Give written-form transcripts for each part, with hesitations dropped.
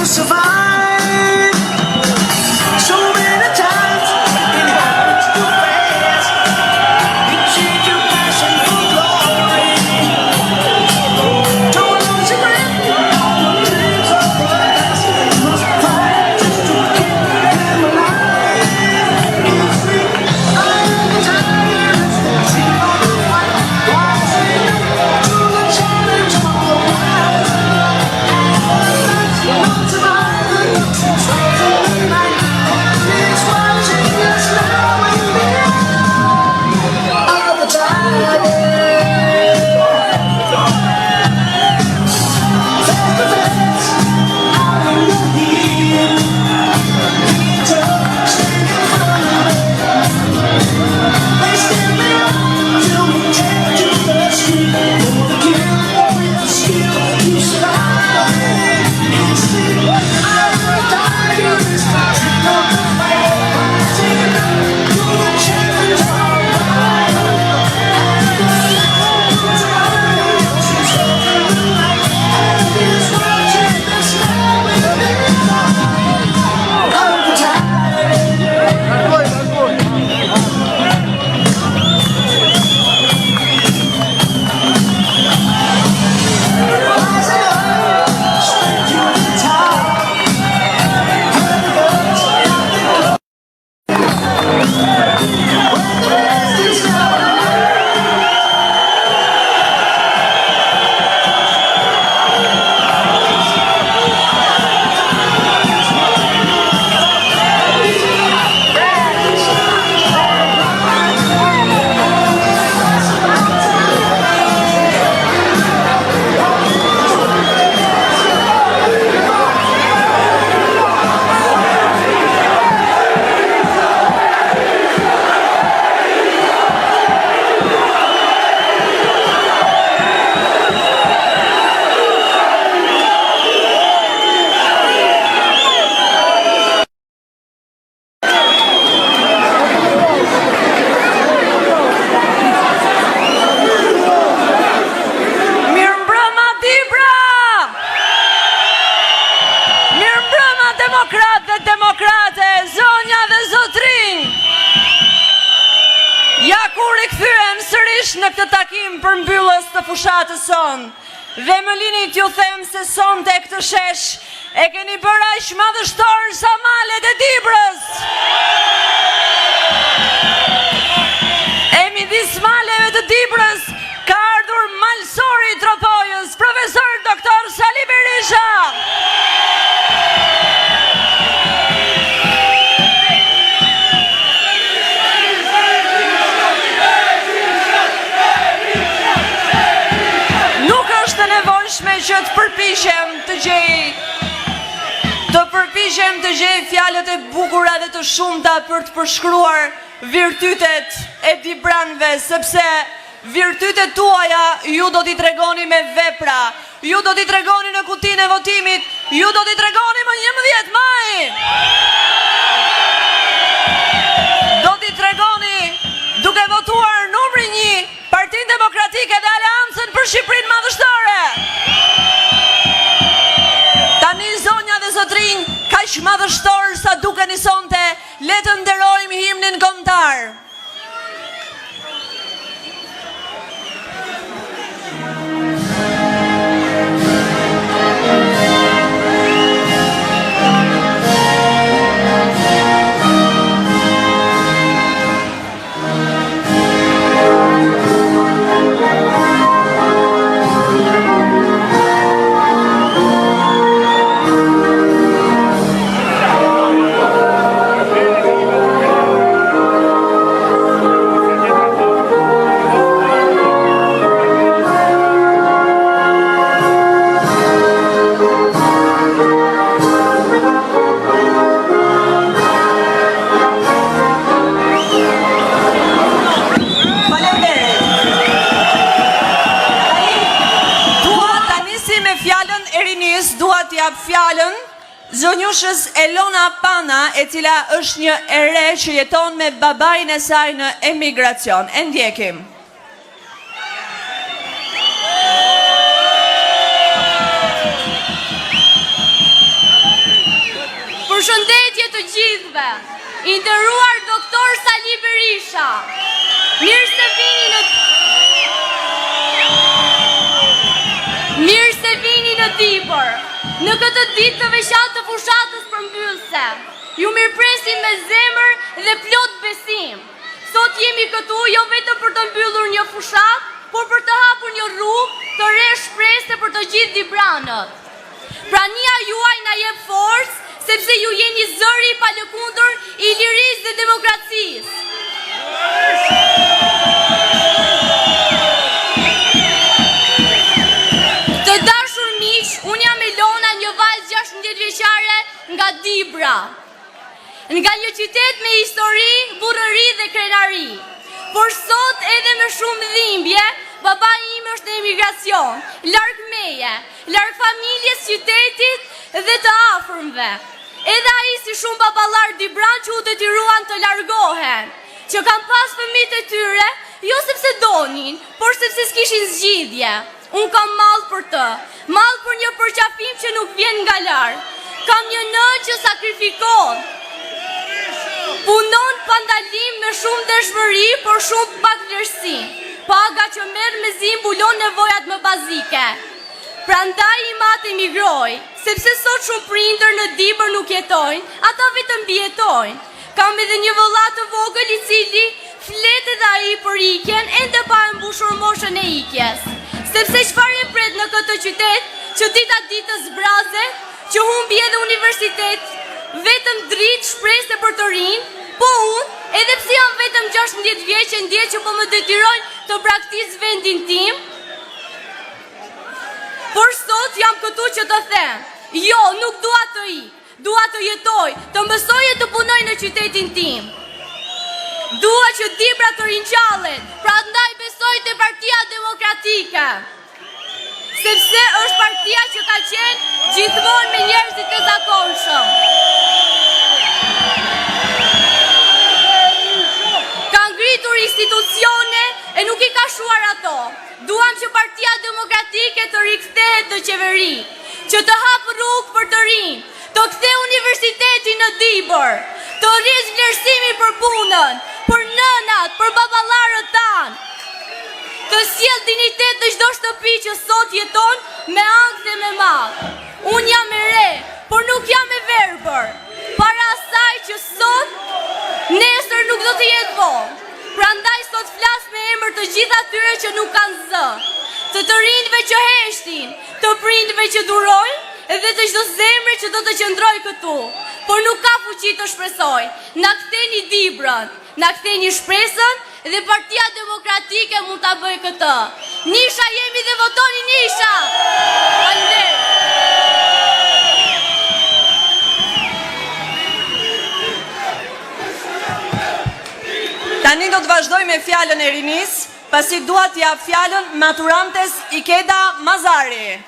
survive. So many times it happens too fast. You change your passion for glory. Don't lose your breath. All the dreams of the past must fight just to keep them alive. You see, I am tired. See all the fight, rising to the challenge of the wild. Not surviving, something in the night. It's watching us now and then. All the time. Face to face, out in the heat. Hands up, stand in front of it. They stand me up till we take to the street. For the kill, with the skill, you survive. Instinct, I'm a tiger, this time you know the fight. Taking up to the challenge of life. Demokrate, zonja dhe zotrinj. Ja ku rikthyem sërish në këtë takim për mbyllës të fushatës son. Dhe më lini t'ju them se sonte këtë shesh e keni bërë aq madhështor sa malet e Dibrës. E midis maleve të Dibrës ka ardhur malsori i Tropojës, profesor doktor Sali Berisha. Që të përpishem të gjej fjalët e bukura dhe të shumta për të përshkruar virtytet e dibranëve, sepse virtytet tuaja ju do t'i tregoni me vepra, ju do t'i tregoni në kutinë e votimit, ju do t'i tregoni më 11 maj. Do t'i tregoni duke votuar numri 1 Partinë Demokratike dhe Aleancën për Shqipërinë Madhështore. Tani zonja dhe zotrinj, kaq madhështor sa dukeni sonte, le të nderojmë himnin kombëtar. Fjalën zonjushës Elona Pana, e cila është një ere që jeton me babain e saj në emigracion. E ndjekim. juve, i nderuar doktor Sali Berisha, mirë se vini në Dibër, në këtë ditë të veçantë të fushatës përmbyllëse. Ju mirëpresim me zemër dhe plot besim. Sot jemi këtu jo vetëm për të mbyllur një fushatë, por për të hapur një rrugë të re shpresë për të gjithë dibranët. Prania juaj na jep forcë, sepse ju jeni zëri i palëkundur i lirisë dhe demokracisë. Të dashur miq, unë jam Elona, një vajzë 16 vjeçare nga Dibra. Nga një qytet me histori, burrëri dhe krenari. Por sot edhe me shumë dhimbje, baba im është në emigracion, larg meje, larg familjes, qytetit dhe të afërmve. Edhe ai si shumë baballar dibran që u detyruan të largohen, që kanë pas fëmijët e tyre, jo sepse donin, por sepse s'kishin zgjidhje. Unë kam mall për të, mall për një përqafim që nuk vjen nga larg. Kam një nënë që sakrifikohet, punon pa ndalim me shumë dëshmëri, por shumë pak vlerësi. Paga që merr me zi mbulon nevojat më bazike. Prandaj i matë emigroj, sepse sot shumë prindër në Dibër nuk jetojnë, ata vetëm bjetojnë. Kam edhe një vëllat të vogël i cili flet edhe ai për ikjen, ende pa e mbushur moshën e ikjes. Sepse çfarë e pret në këtë qytet, që dita ditës zbraze, që humbi edhe universitet, vetëm dritë shpresë për të rinë, po unë, edhe pse jam vetëm 16 vjeçë, ndjej që po më detyrojnë të praktis vendin tim, por sot jam këtu që të them, jo, nuk dua të ik, dua të jetoj, të mësoj e të punoj në qytetin tim. Dua që Dibra të rinjallën, prandaj besoj te Partia Demokratike, sepse është partia që ka qenë gjithmonë me njerëzit e zakonshëm. Ka ngritur institucione e nuk i ka shuar ato. Duam që Partia Demokratike të rikthehet në qeveri, që të hapë rrugë për të rinj, të kthejë universitetin në Dibër, të rrisë vlerësimi për punën, për nënat, për baballarët tanë, të sjell dinitet në çdo shtëpi që sot jeton me ankth dhe me mall. Unë jam e re, por nuk jam e verbër. Para asaj që sot, nesër nuk do të jetë vonë. Prandaj sot flas me emër të gjithë atyre që nuk kanë zë, të rinjve që heshtin, të prindve që durojnë, edhe të çdo zemre që do të qëndroj këtu, por nuk ka fuqi të shpresoj. Na ktheni Dibrën, na ktheni shpresën dhe Partia Demokratike mund ta bëjë këtë. Nisha jemi dhe votoni Nisha. Faleminderit. Tani do të vazhdoj me fjalën e rinis, pasi dua t'ja fjalën maturantes Ikeda Mazari.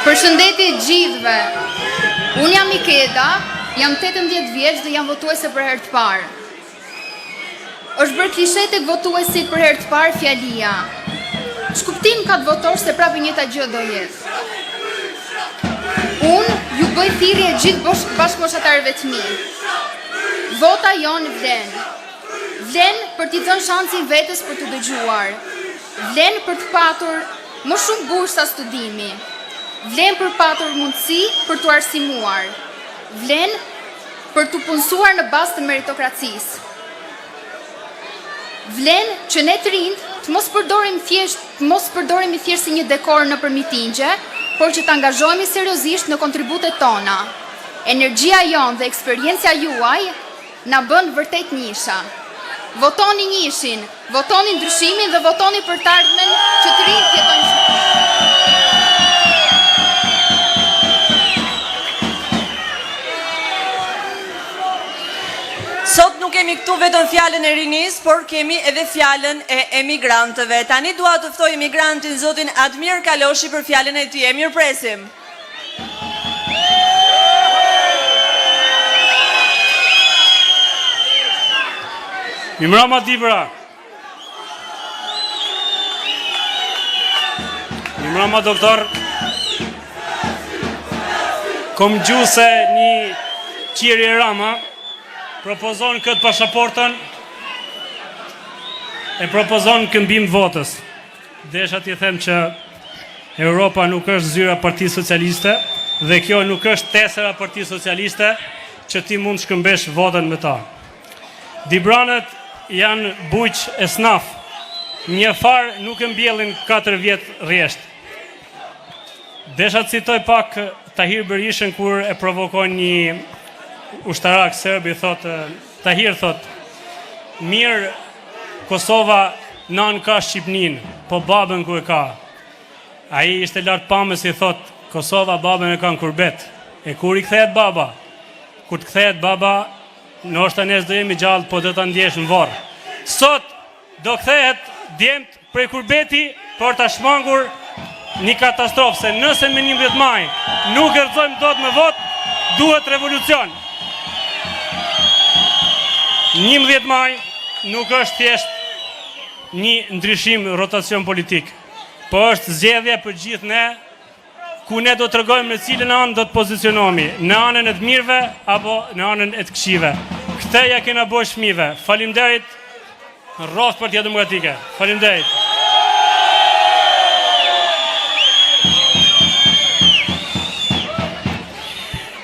Përshëndetje gjithëve. Unë jam Ikeda, jam 18 vjeç dhe jam votuese për herë të parë. Është bërë klishe tek votuesit për herë të parë fjalia: ç'kuptim ka të votosh se prapë njëjta gjë do jetë. Unë ju bëj thirrje gjithë bashkëmoshatarëve të mi. Vota jon vlen. Vlen për t'i dhënë shansin vetes për të dëgjuar. Vlen për të patur më shumë bursa studimi. Vlen për patur mundësi për të arsimuar. Vlen për të punësuar në bazë të meritokracisë. Vlen që ne të rinjt të mos përdorim thjesht si një dekor në mitingje, por që të angazhohemi seriozisht në kontributet tona. Energjia jon dhe eksperiencia juaj na bën vërtet Nisha. Votoni Nishin, votoni ndryshimin dhe votoni për të ardhmen që të rinjt jetojnë. Sot nuk kemi këtu vetëm fjalën e rinis, por kemi edhe fjalën e emigrantëve. Tani dua të ftoj emigrantin zotin Admir Kaloshi për fjalën e tij. Mirëpresim. Mirëmbrëma Dibra. Mbrëma doktor, kom gju se një qiri Rama propozon këtë pasaportën e propozon këmbim votës. Desha t'i them që Europa nuk është zyra Partisë Socialiste dhe kjo nuk është tesera Partisë Socialiste që ti mund shkëmbesh votën me ta. Dibranët janë bujq e snaf, një farë nuk e mbjellin 4 vjetë rjesht. Desha të citoj pak Tahir Berishën kur e provokon një ushtarak serbi, thot, Tahir thot, mirë Kosova nan ka Shqipnin, po babën ku e ka. A i ishte lartë pamës i thot, Kosova babën e ka në kurbet. E kur i kthehet baba? Kur të kthehet baba, në është të nesë do jemi gjallë, po do të ndjesh në vorë. Sot do kthehet djemt prej kurbeti për të shmangur një katastrofë, se nëse me 11 maj nuk e rëzojmë dot me vot, duhet revolucion. 11 maj nuk është thjesht një ndryshim rotacion politik, po është zgjedhje për gjithë ne, ku ne do të tregojmë në cilën anë do të pozicionohemi, në anën e të mirëve apo në anën e të këqive. Këtë ja kena bërë fëmijëve. Faleminderit, rroft Partia Demokratike. Faleminderit.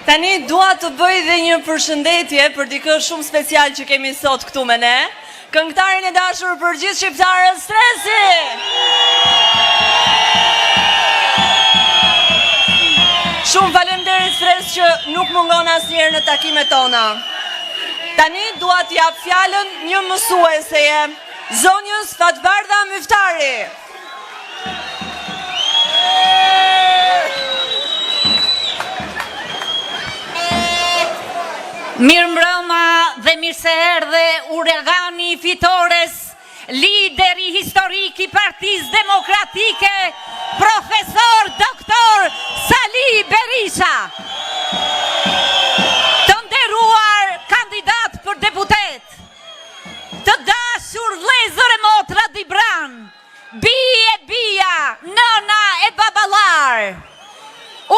Tani dua të bëj dhe një përshëndetje për dikë shumë special që kemi sot këtu me ne. Këngëtarin e dashur për gjithë shqiptarët, Stresi! Shumë faleminderit Stres që nuk mungon asnjëherë në takimet tona. Tani dua t'i jap fjalën një mësueseje, zonjës Fatbardha Myftari. Mirëmbrëma dhe mirë se erdhe uragani fitores, lideri historik i Partisë Demokratike, profesor doktor Sali Berisha. Të nderuar kandidat për deputet, të dashur vëllezër e motra Dibran, bie e bija, nëna e baballar.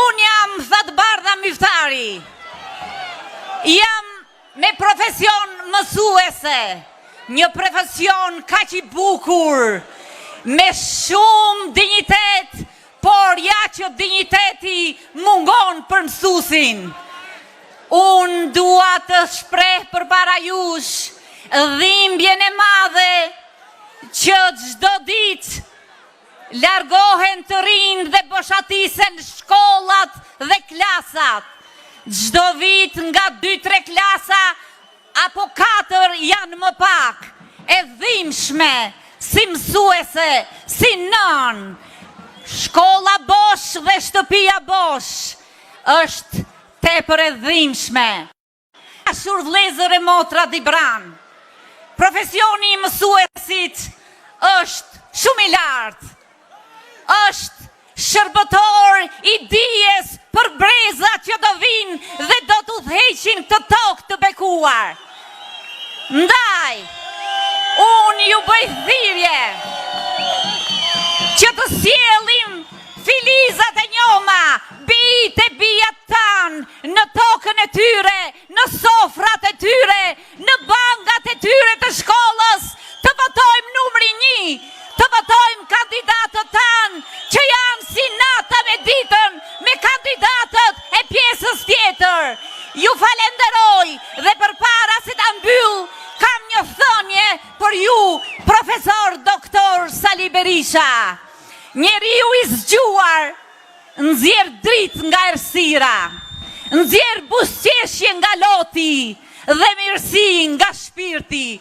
Unë jam Fatbardha Myftari. Jam me profesion mësuese, një profesion kaq i bukur, me shumë dinjitet, por ja që dinjiteti mungon për mësusin. Unë dua të shpreh përpara jush dhimbjen e madhe që çdo ditë largohen të rinj dhe boshatisen shkollat dhe klasat. Çdo vit nga 2-3 klasa apo 4 janë më pak, e dhimbshme, si mësuese, si nën. Shkolla bosh dhe shtëpia bosh është tepër e dhimbshme. Dashur vëllezër e motra Dibran, profesioni i mësuesit është shumë i lartë. Është shërbëtor i dijes për breza që do vinë dhe do të udhëheqin këtë tokë të bekuar. Ndaj, unë ju bëj thirrje që të sjellim filizat e njoma, bijtë e bijat tanë në tokën e tyre, në sofrat e tyre, në bangat e tyre të shkollës, të votojmë numri 1, të votojmë kandidatët tanë që janë si nata me ditën me kandidatët e pjesës tjetër. Ju falenderoj dhe përpara se ta mbyll, kam një thënie për ju, profesor doktor Sali Berisha. Njeriu i zgjuar nxjerr dritë nga errësira, nxjerr buzëqeshje nga loti dhe mirësi nga shpirti.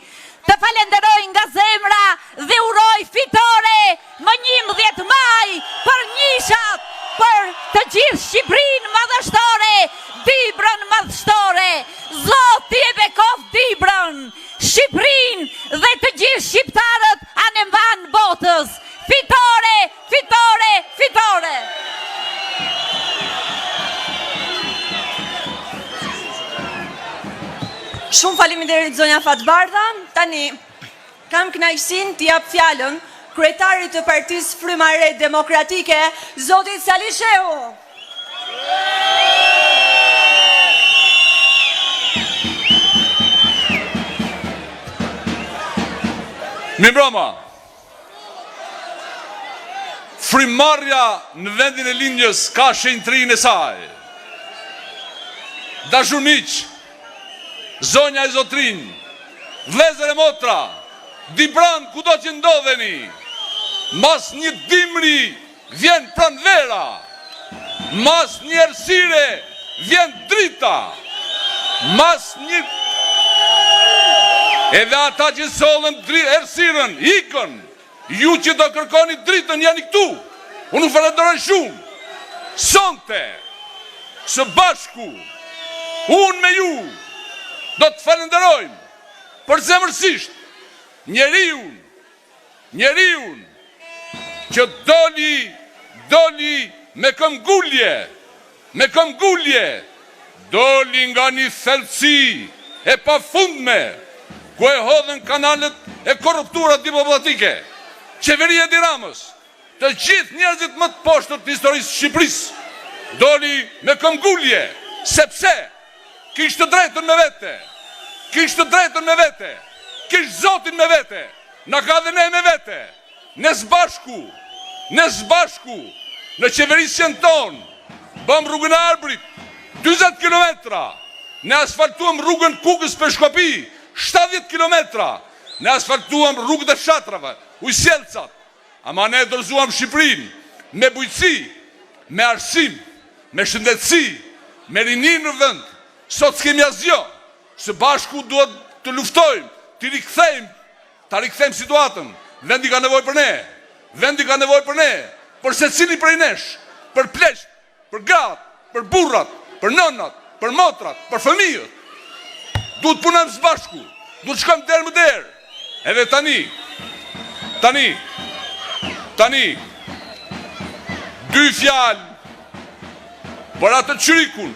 Të falenderoj nga zemra dhe uroj fitore më 11 maj për njishat, për të gjithë Shqipërinë madhështore, Dibrën madhështore. Zoti e bekov Dibrën, Shqipërinë dhe të gjithë shqiptarët anë mban botës. Fitore, fitore, fitore. Shumë faleminderit zonja Fatbardha. Tani kam kënaqësinë t'i jap fjalën kryetarit të Partisë Frymare Demokratike, zoti Sali Shehu. Mirëmbrëma. Frymarrja në vendin e lindjes ka shenjtrinë e saj. Dashur miq, zonja e zotrin, vëllezër e motra, dibran kudo që ndodheni, mas një dimri vjen pranvera, mas një errësire vjen drita, mas një edhe ata që sollën errësirën, ikën, ju që do kërkoni dritën janë këtu. Unë u falenderoj shumë. Sonte, së bashku, unë me ju, do të falenderojmë për zemërsisht njeriun që doli me këmbgulje, doli nga një thellësi e pafundme, ku e hodhen kanalet e korruptura diplomatike. Qeveria e Tiranës, të gjithë njerëzit më të poshtër të historisë Shqipërisë, doli me këmbgulje, sepse kishte drejtën me vete, kishte Zotin me vete, na ka dhe ne me vete, ne zbashku, në qeverisjen tonë, bëm rrugën e Arbrit, 20 kilometra, ne asfaltuam rrugën Kukës për Shkopi, 70 kilometra, ne asfaltuam rrugët e Shatrave, Ujsjelcat, ama ne dorëzuam Shqipërinë me bujqësi, me arsim, me shëndetësi, me rinin në vend. Sot s'kemi asgjë, së bashku duhet të luftojmë, të rikthejmë situatën. Vendi ka nevojë për ne, për secili prej nesh, për pleqt, për gratë, për burrat, për nënat, për motrat, për fëmijët. Duhet punojmë së bashku, duhet shkojmë derë më derë. Edhe tani, dy fjalë për atë qyrikun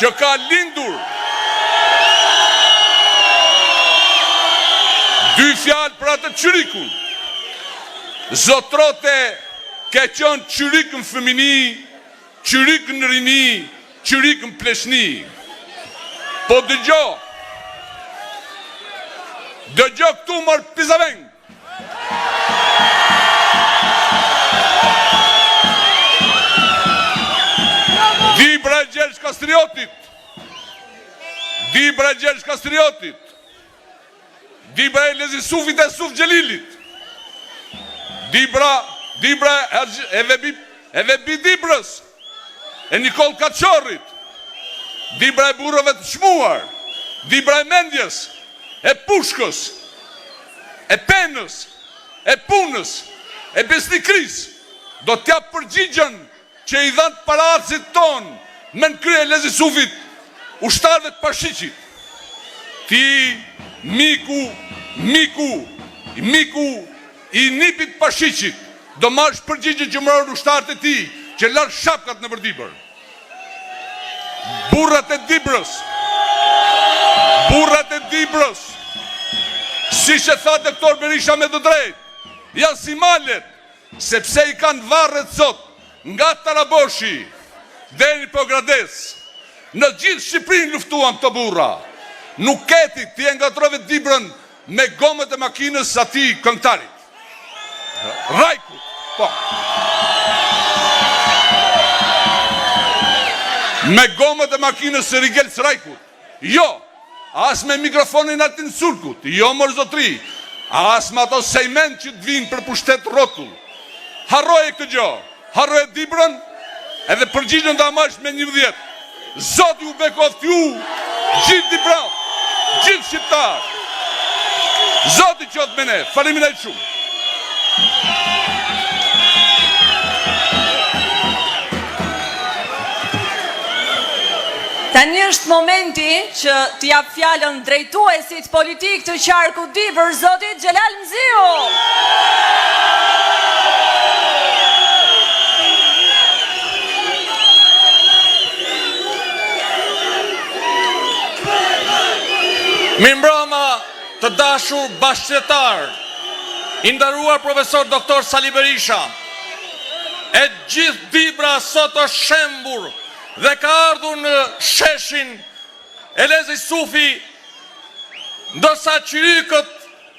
që ka lindur. Dy fjalë për atë qyrikun. Zotrote ke qenë qyrikën fëmini, qyrikën rini, qyrikën pleshni. Po dëgjo këtu mërë pizaveng. Dibra e Gjergj Kastriotit, Dibra e Lezi Sufit e Suf Gjelilit, Dibra e Vebi Dibrës, e Nikol Kaçorrit, Dibra e burrëve të shmuar, Dibra e mendjes, e pushkës, e penës, e punës, e besnikris, do t'ja përgjigjen që i dhanë palacit ton me në krye Lezi Sufit, ushtarëve të Pashiqit. Ti, miku i nipit Pashiqit, do marrësh përgjigje që mërën ushtarët e ti, që larë shapkat në përdibër. Burrat e Dibrës, si që tha doktor Berisha me të drejt, janë si malet, sepse i kanë varret sot, nga Taraboshi, deri po Grades. Në gjithë Shqipërinë luftuan këto burra. Nuk keti ti e ngatrove Dibrën me gomët e makinës ati këngëtarit. Rajkut, po. Me gomët e makinës së Rigelës Rajkut. Jo, as me mikrofonin Altin Sulkut. Jo, mërë zotri. As me ato sejmen që të vinë për pushtet rotull. Harroje këtë gjo. Harroje Dibrën, edhe përgjigjën të amash me 11. Zoti u bekoftë ju, gjithë Dibra, gjithë shqiptar. Zoti qoftë me ne, faleminderit shumë. Tani është momenti që t'jap fjalën drejtuesit politik të qarku Dibër, zotit Xhelal Mziu. Mirëmbrëma të dashur bashkëqytetar, I nderuar profesor doktor Sali Berisha, e gjithë Dibra sot është shembur dhe ka ardhur në sheshin Elezi Sufi, ndërsa qyrikët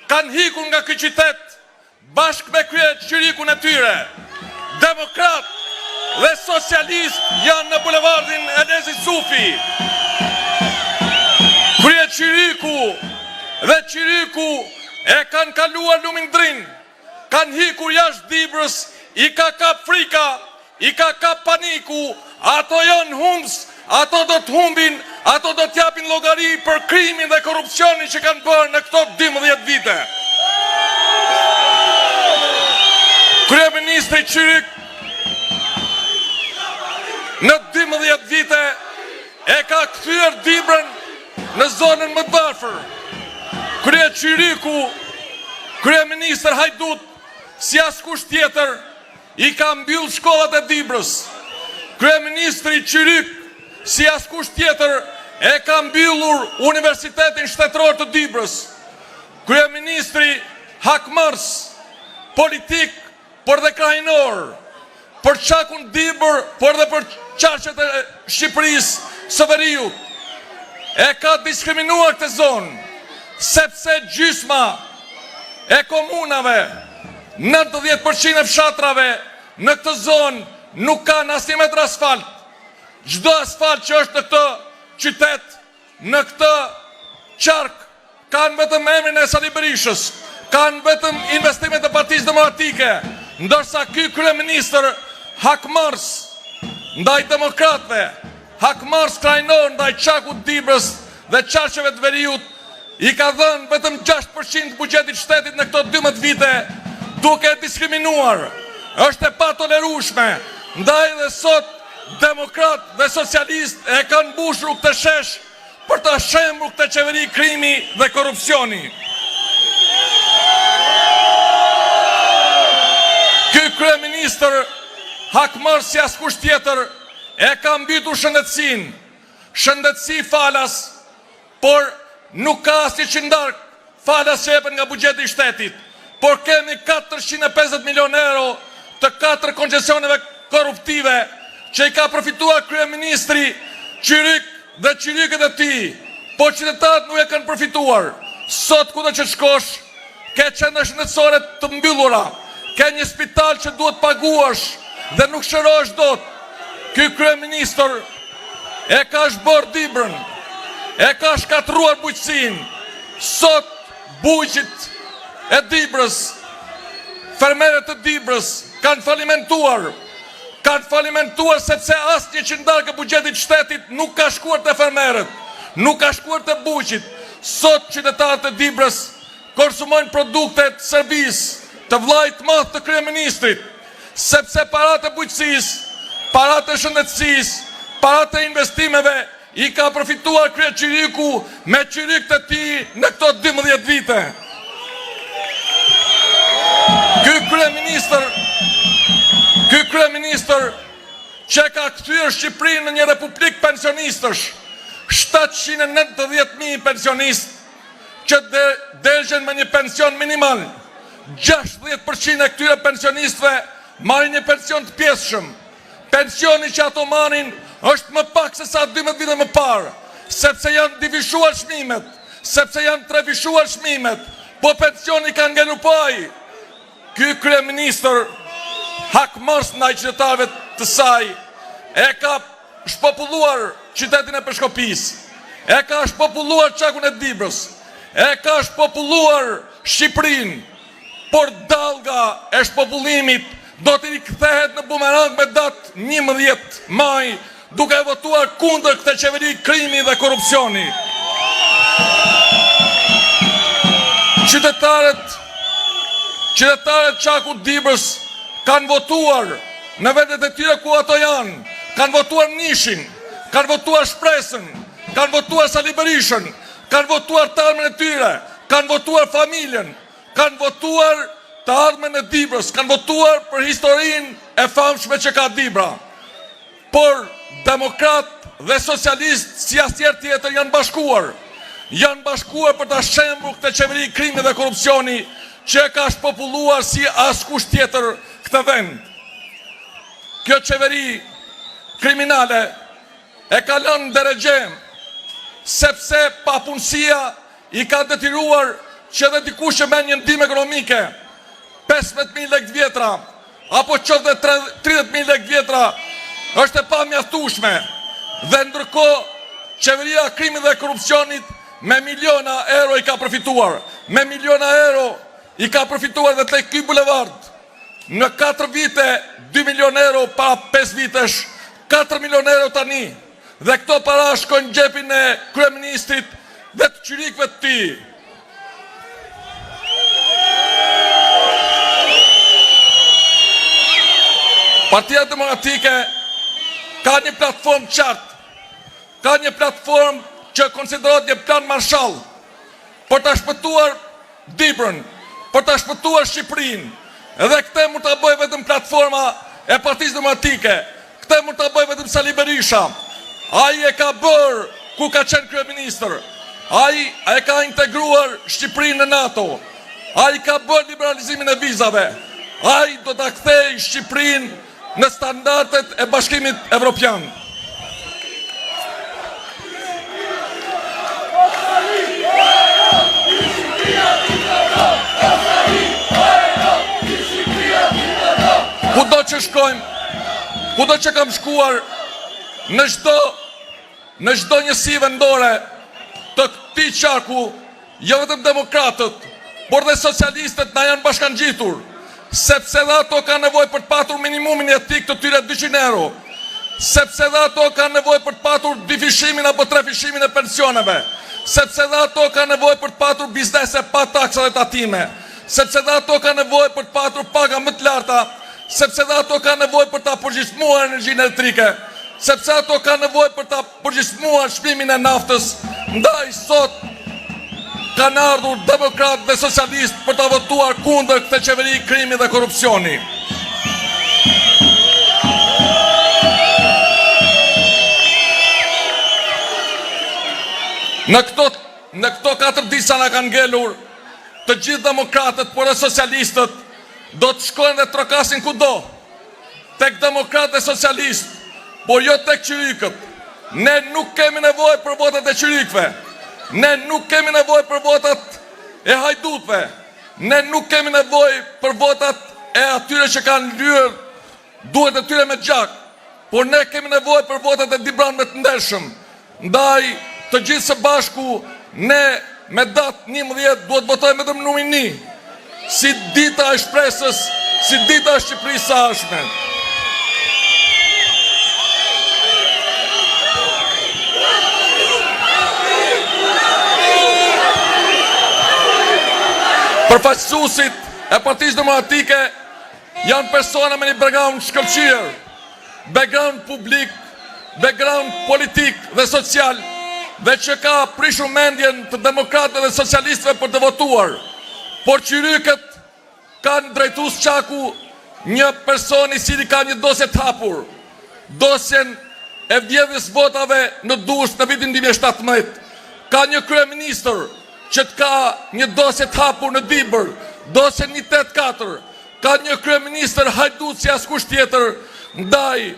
kanë hikur nga ky qytet bashkë me krye qyrikun e tyre. Demokrat dhe socialist janë në bulevardin Elezi Sufi. Krye qyriku dhe qyriku e kanë kaluar Lumindrin, kanë hikur jashtë Dibrës, i ka kap frika, i ka kap paniku, ato janë humbs, ato do të humbin, ato do të japin llogari për krimin dhe korrupsionin që kanë bërë në këto 12 vite. Kryeministri Qyrik në 12 vite e ka kthyer Dibrën në zonën më të varfër. Krye Qyriku, kryeministër Hajdut, si askush tjetër, i ka mbyll shkollat e Dibrës. Kryeministri Qyrik, si askush tjetër, e ka mbyllur Universitetin Shtetëror të Dibrës. Kryeministri hakmars, politik, por dhe krajnor, për çakun Dibër, por dhe për çarqet e Shqipërisë së Veriut, e ka diskriminuar këtë zonë, sepse gjysma e komunave, 90% e fshatrave në këtë zonë nuk kanë asnjë metër asfalt. Çdo asfalt që është në këtë qytet, në këtë qark, kanë vetëm emrin e Sali Berishës, kanë vetëm investimet e Partisë Demokratike, ndërsa ky kryeministër hakmars ndaj demokratëve, hakmars krajnor ndaj çakut Dibrës dhe qarqeve të Veriut, i ka dhënë vetëm 6% buxhetit shtetit në këto 12 vite, duke diskriminuar. Është e patolerueshme, ndaj dhe sot demokrat dhe socialist e kanë mbushur këtë shesh për të shembur këtë qeveri krimi dhe korrupsioni. Ky kryeministër hakmar si askush tjetër e ka mbytur shëndetësinë, shëndetësi falas, por nuk ka asnjë qindark falas që jepen nga buxheti i shtetit, por kemi 450 milion euro të 4 koncesioneve korruptive që i ka përfituar kryeministri Qyrik dhe qyrikët e tij, po qytetarët nuk e kanë përfituar. Sot kudo që shkosh, ke qendra shëndetësore të mbyllura, ke një spital që duhet paguash dhe nuk shërohesh dot. Ky kryeministër e ka zhbor Dibrën, e ka shkatruar bujqësinë. Sot bujqit e Dibrës, fermerët e Dibrës kanë falimentuar. Kanë falimentuar sepse asnjë qindark e buxhetit shtetit nuk ka shkuar te fermerët, nuk ka shkuar te bujqit. Sot qytetarët e Dibrës konsumojnë produkte të Serbisë, të vllajt të madh të kryeministrit, sepse paratë e bujqësisë, paratë e shëndetësisë, paratë e investimeve i ka përfituar krye Qyriku me qyrikët e tij në këto 12 vite. Ky kryeministër që ka kthyer Shqipërinë në një republikë pensionistësh, 790.000 pensionistë që delën me një pension minimal. 60% e këtyre pensionistëve marrin një pension të pjesshëm. Pensioni që ato marrin është më pak se sa 12 vite më parë, sepse janë divishuar çmimet, sepse janë trevishuar çmimet, po pensioni ka ngelur po ai. Ky kryeministër hakmars ndaj qytetarëve të saj e ka shpopulluar qytetin e Peshkopis, e ka shpopulluar çakun e Dibrës, e ka shpopulluar Shqipërinë, por dallga e shpopullimit do të rikthehet në bumerang me datë 11 maj, duke votuar kundër këtë qeveri krimi dhe korrupsioni. Qytetarët çakut Dibrës kanë votuar në vendet e tyre ku ato janë, kanë votuar Nishin, kanë votuar Shpresën, kanë votuar Sali Berishën, kanë votuar të ardhmen e tyre, kanë votuar familjen, kanë votuar të ardhmen e Dibrës, kanë votuar për historinë e famshme që ka Dibra. Por demokrat dhe socialist si asnjëherë tjetër janë bashkuar për ta shembur këtë qeveri krimi dhe korrupsioni që ka shpopulluar si askush tjetër këtë vend. Kjo qeveri kriminale e ka lënë deregjem, sepse papunësia i ka detyruar që dhe dikush që me një ndihmë ekonomike 15.000 lekë vjetra apo qoftë 30.000 lekë vjetra është e pamjaftueshme, dhe ndërkohë qeveria krimit dhe korrupsionit me miliona euro i ka përfituar. Me miliona euro i ka përfituar dhe tek ky bulevard. Në 4 vite 2 milion euro, pa 5 vitesh 4 milion euro tani. Dhe këto para shkojnë në xhepin e kryeministrit dhe të qyrikëve të tij. Partia Demokratike ka një platformë qartë, ka një platformë që konsiderohet një plan Marshall për ta shpëtuar Dibrën, për ta shpëtuar Shqipërinë. Edhe këtë mund ta bëjë vetëm platforma e Partisë Demokratike. Këtë mund ta bëjë vetëm Sali Berisha. Ai e ka bërë ku ka qenë kryeministër. Ai e ka integruar Shqipërinë në NATO. Ai ka bërë liberalizimin e vizave. Ai do ta kthejë Shqipërinë në standardet e Bashkimit Evropian. Kudo që shkojmë, kudo që kam shkuar, në çdo njësi vendore të këtij qarku, jo vetëm demokratët, por dhe socialistët na janë bashkangjitur, sepse dhe ato ka nevojë për të patur minimumin jetik të tyre 200 euro, sepse dhe ato ka nevojë për të patur 2 fishimin apo 3 fishimin e pensioneve, sepse dhe ato ka nevojë për të patur biznese pa taksa dhe tatime, sepse dhe ato ka nevojë për të patur paga më të larta, sepse dhe ato ka nevojë për ta përgjithësuar energjinë elektrike, sepse ato ka nevojë për ta përgjithësuar çmimin e naftës. Ndaj sot kanë ardhur demokratë dhe socialistë për ta votuar kundër këtë qeveri krimi dhe korrupsioni. Në këto 4 ditë sa na kanë ngelur, të gjithë demokratët, por dhe socialistët, do të shkojnë dhe trokasin kudo, tek demokratë dhe socialistë, por jo tek qyrikët. Ne nuk kemi nevojë për votat e qyrikëve. Ne nuk kemi nevojë për votat e hajdutëve. Ne nuk kemi nevojë për votat e atyre që kanë lyer duhet e tyre me gjak. Por ne kemi nevojë për votat e dibranëve të ndershëm. Ndaj të gjithë së bashku, ne me datë 11 duhet votojmë vetëm numrin 1. Si dita e shpresës, si dita e Shqipërisë së ardhshme. Përfaqësuesit e Partisë Demokratike janë persona me një background shkëlqyer, background publik, background politik dhe social, dhe që ka prishur mendjen të demokratëve dhe socialistëve për të votuar. Por qyrikët kanë drejtues qaku një person i cili ka një dosje të hapur, dosjen e vjedhjes votave në Durrës në vitin 2017. Ka një kryeministër që të ka një dosje të hapur në Dibër, dosje 184. Ka një kryeministër hajdut si askush tjetër. Ndaj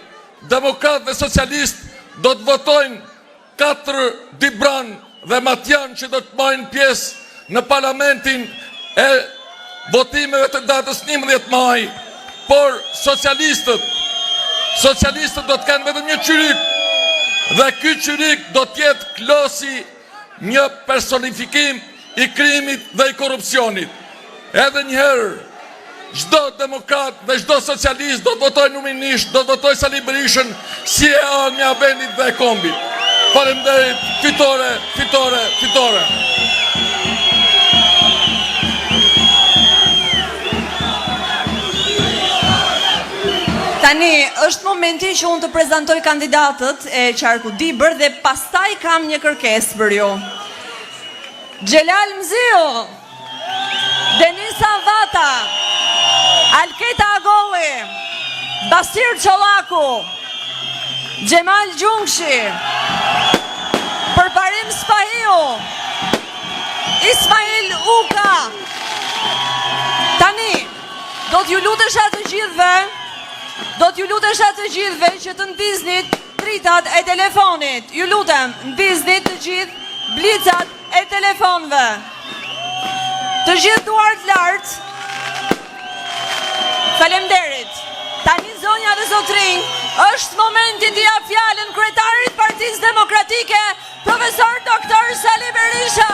demokratë dhe socialistë do të votojnë 4 dibran dhe matjan që do të marrin pjesë në parlamentin e votimeve të datës 11 maj, por socialistët do të kanë vetëm një qyrik, dhe ky qyrik do të jetë klosi një personifikim i krimit dhe i korrupsionit. Edhe njëherë, çdo demokrat dhe çdo socialist do të votojë numrimisht, do të votojë Sali Berishën si e armja e vendit dhe e kombit. Faleminderit, fitore, fitore, fitore. Tani, është momenti që unë të prezantoj kandidatët e qarku Dibër dhe pastaj kam një kërkesë për ju. Xhelal Mziu, Denisa Vata, Alketa Agolli, Basir Çollaku, Gjemal Gjungshi, Përparim Spahiu, Ismail Uka, t'ju lutesha të gjithëve që të ndiznit dritat e telefonit. Ju lutem, ndiznit të gjithë blicat e telefonve. Të gjithë duart lartë. Faleminderit. Tani zonja dhe zotrinj, është momenti t'i jap fjalën kryetarit Partisë Demokratike, profesor doktor Sali Berisha.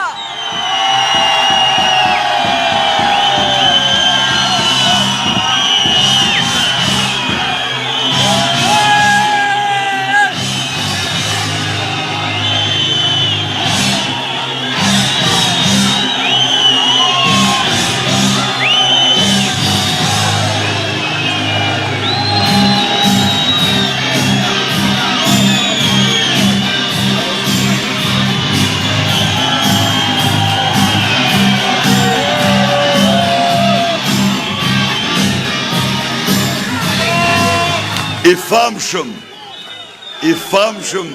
I famshëm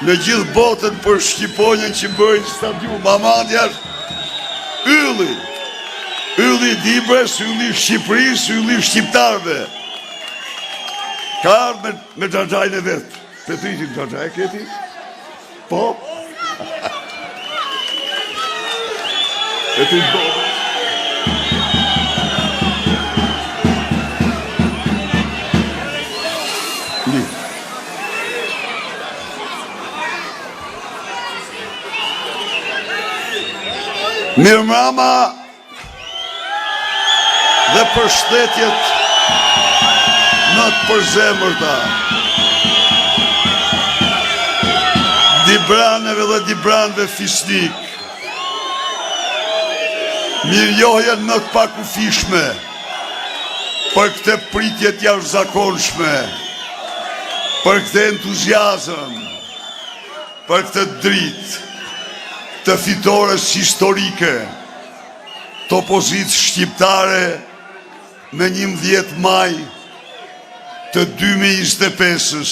në gjithë botën për Shqiponjën që bëjnë stadium. Mamandja është ylli Dibres, ylli Shqipëris, ylli Shqiptarve. Ka ardhë me xhaxhajnë e vetë. Petritin xhaxhaj, këti? Po? Petrit po? Mirëmbrëma dhe përshëndetjet në të përzemërta. Dibranëve dhe dibranëve fisnik. Mirënjohjen në të pakufishme për këtë pritjet jashtëzakonshme, për këtë entuziazëm, për këtë dritë të fitores historike të opozitës shqiptare me 11 maj të 2025-ës.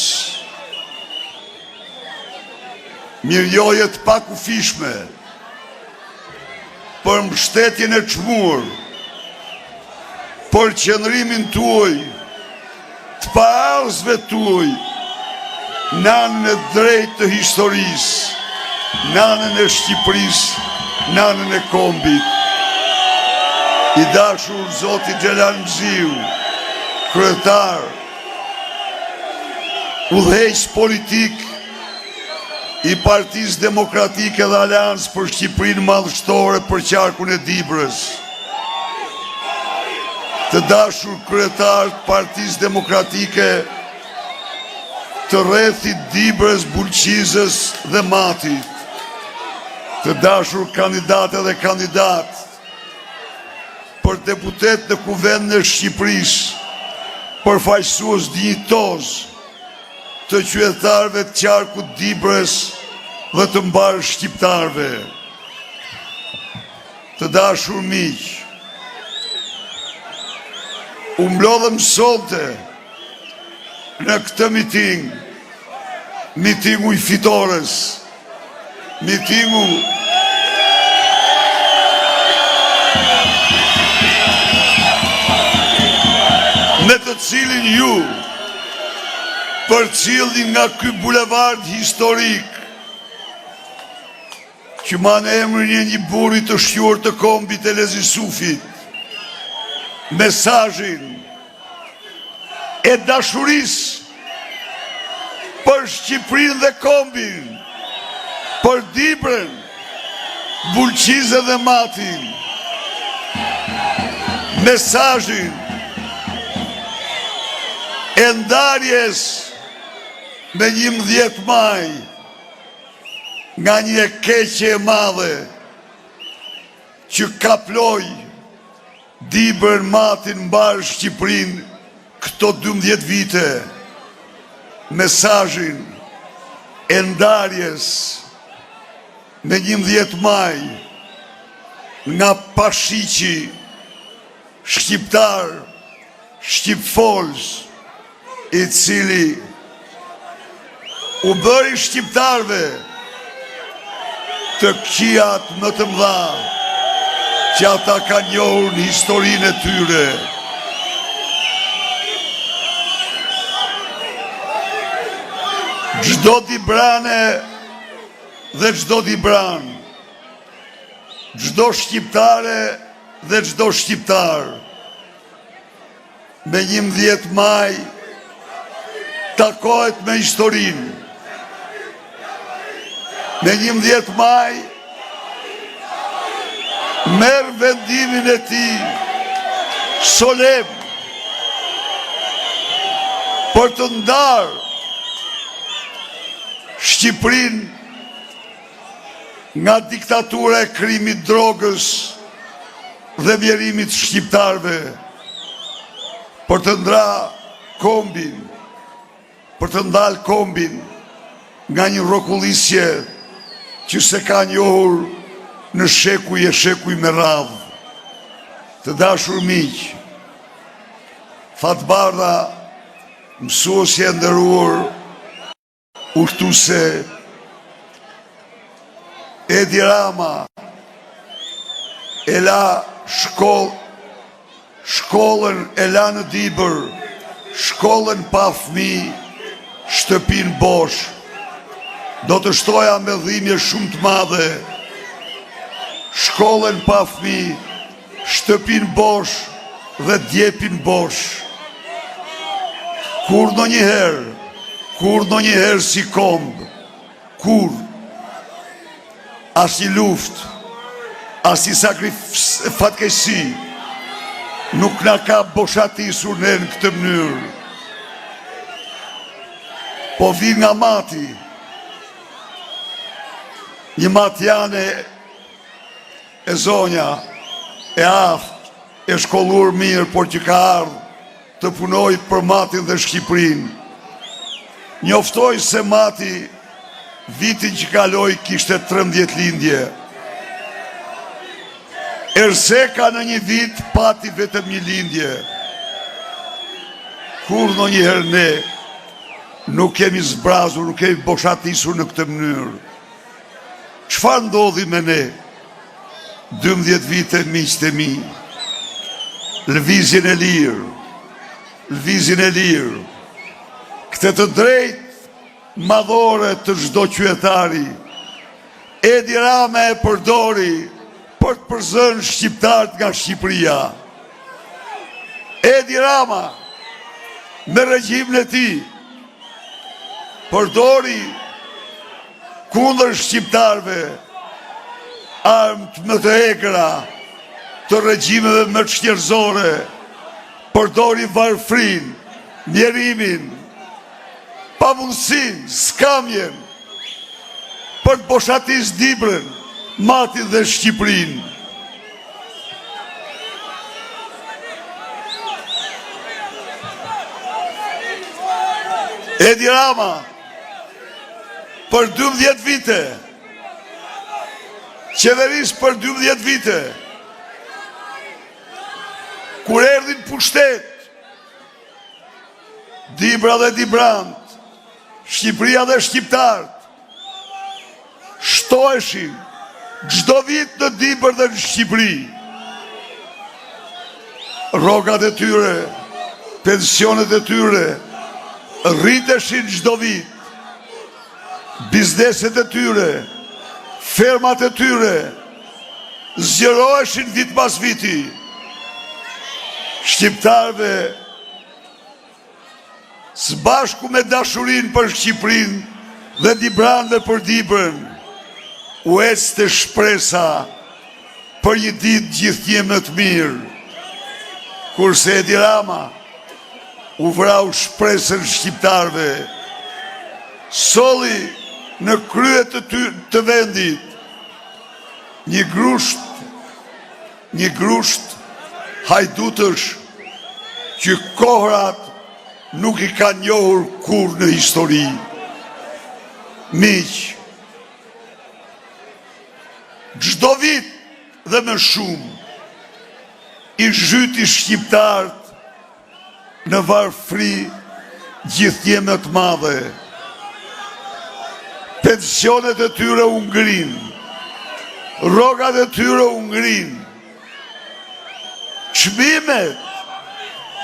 Mirënjohje të pakufishme për mbështetjen e çmuar, për qëndrimin tuaj, të paardhësve tuaj në anën e drejtë të historisë, në anën e Shqipërisë, në anën e kombit. I dashur Zoti Xhelal Mziu, kryetar, udhëheqës politik i Partisë Demokratike dhe Aleancë për Shqipërinë Madhështore për qarkun e Dibrës. Të dashur kryetar të Partisë Demokratike të rrethit Dibrës, Bulqizës dhe Matit. Të dashur kandidate dhe kandidat për deputet në Kuvendin e Shqipërisë, përfaqësues dinjitoz të qytetarëve të qarkut Dibrës dhe të mbarë shqiptarëve. Të dashur miq, u mblodhëm sonte në këtë mitingu i fitores, mitingu me të cilin ju përcjellni nga ky bulevard historik që manë emrin e një burri të shquar të kombit e Lezi Sufit, mesazhin e dashurisë për Shqipërinë dhe kombin, për Dibrën, Bulqizën dhe Matin, mesazhin e ndarjes me 11 maj nga një e keqe e madhe që kaploj Dibrën, Matin, mbarë Shqipërinë këto 12 vite. Mesazhin e ndarjes me 11 maj nga pashiqi shqiptar, shqipfolës, i cili u bëri shqiptarve të këqijat më të mëdha që ata kanë njohur në historinë e tyre. Çdo dibrane dhe çdo dibran, çdo shqiptare dhe çdo shqiptar, me 11 maj takohet me historinë. Me 11 maj merr vendimin e tij solem për të ndarë Shqipërinë nga diktatura e krimit, drogës dhe vjerimit shqiptarve, për të ndra kombin, për të ndalë kombin nga një rrokullisje që se ka njohur në shekuj e shekuj me radhë. Të dashur miq, fatbardha, mësuesje e nderuar, udhëtuese, Edi Rama e la shkollën e la në Dibër, shkollën pa fëmijë, shtëpinë bosh. Do të shtoja me dhimbje shumë të madhe, shkollën pa fëmijë, shtëpinë bosh dhe djepin bosh. Kur ndonjëherë si kombë, kur as një luft, as një fatkeqësi nuk na ka boshatisur ne në këtë mënyrë. Po vi nga mati, një matjane e zonja, e aftë, e shkolluar mirë, por që ka ardhë të punoj për matin dhe Shqipërinë. Njoftoj se mati vitin që kaloi kishte 13 lindje. Erseka në një vit pati vetëm një lindje. Kur ndonjëherë ne nuk kemi zbrazur, nuk kemi boshatisur në këtë mënyrë. Çfarë ndodhi me ne? 12 vite miqtë e mi. Lëvizjen e lirë. Lëvizjen e lirë. Këtë të drejtë madhore të çdo qytetari, Edi Rama e përdori për të përzënë shqiptarët nga Shqipëria. Edi Rama me regjimin e tij përdori kundër shqiptarëve armë më të egra të regjimeve më të shtjerëzore, përdori varfrinë, njerimin, pavundësin, skamjen, për të boshatis Dibrën, matin dhe Shqipërinë. Edi Rama, për 12 vite, qeveris për 12 vite, kur erdhin pushtet, Dibra dhe Dibrant, Shqipëria dhe shqiptarët, shtoheshin çdo vit në Dibër dhe në Shqipëri. Rrogat e tyre, pensionet e tyre, rriteshin çdo vit. Bizneset e tyre, fermat e tyre, zgjeroheshin vit pas viti. Shqiptarëve, së bashku me dashurin për Shqipërinë dhe Dibranëve për Dibrën, u ecte shpresa për një ditë gjithnjë më të mirë. Kurse Edi Rama u vrau shpresën shqiptarëve, solli në krye të vendit një grusht hajdutësh që kohrat nuk i ka njohur kur në histori. Miq, çdo vit dhe më shumë i zhyti shqiptarët në varfëri gjithnjë më të madhe. Pensionet e tyre u ngrin, rrogat e tyre u ngrin, çmimet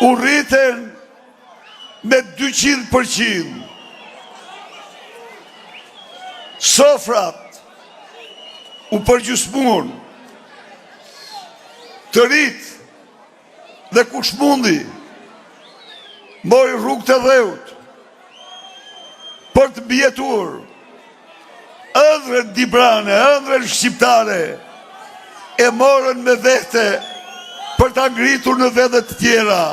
u rriten me 200%. sofrat u përgjysmur, të rit dhe kush mundi mori rrugë të dheut për të bjetur ëndrën dibrane, ëndrën shqiptare e morën me vete për të ngritur në vende të tjera.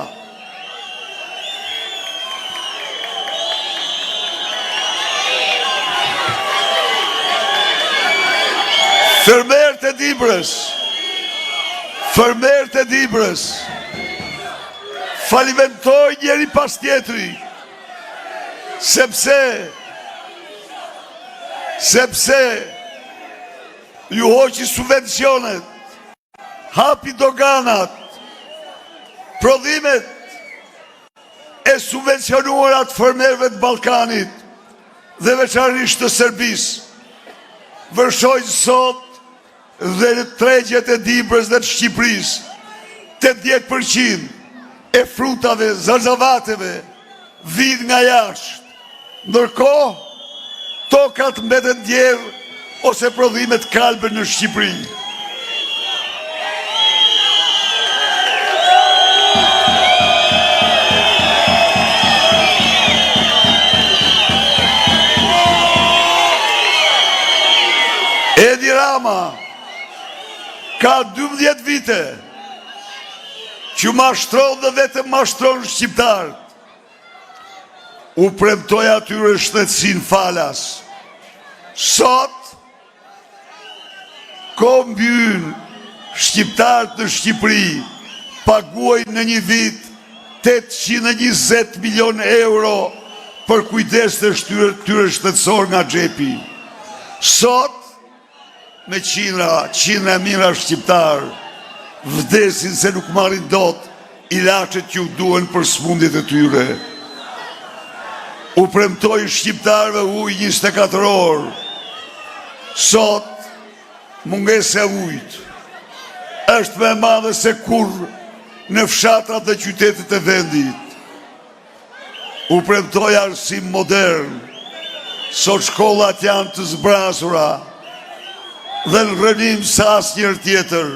Fermerët e Dibrës falimentoj njeri pas tjetri, sepse ju hoqi subvencionet, hapi doganat, prodhimet e subvencionuarat fermerëve të Ballkanit dhe veçanërisht të Serbisë vërshojnë sot dhe në tregjet e Dibrës dhe të Shqipërisë 80% e frutave, zarzavateve vijnë nga jashtë, ndërkohë tokat mbeten djerë ose prodhimet kalben në Shqipëri. Edi Rama ka 12 vite që mashtron dhe vetëm mashtron shqiptarët. U premtoj atyre shtetësin falas. Sot, ko mbyn shqiptarët në Shqipëri paguajnë në një vit 820 milion euro për kujdes të tyre shtetësor nga xhepi. Sot, me qindra mira shqiptarë vdesin se nuk marrin dot ilaçet që u duhen për smundjet e tyre. U premtoj shqiptarëve ujë 24 orë. Sot mungesa e ujit është më e madhe se kurrë në fshatrat dhe qytetet e vendit. U premtoj arsim modern. Sot shkollat janë të zbrasura dhe në rënim sa asnjëherë tjetër.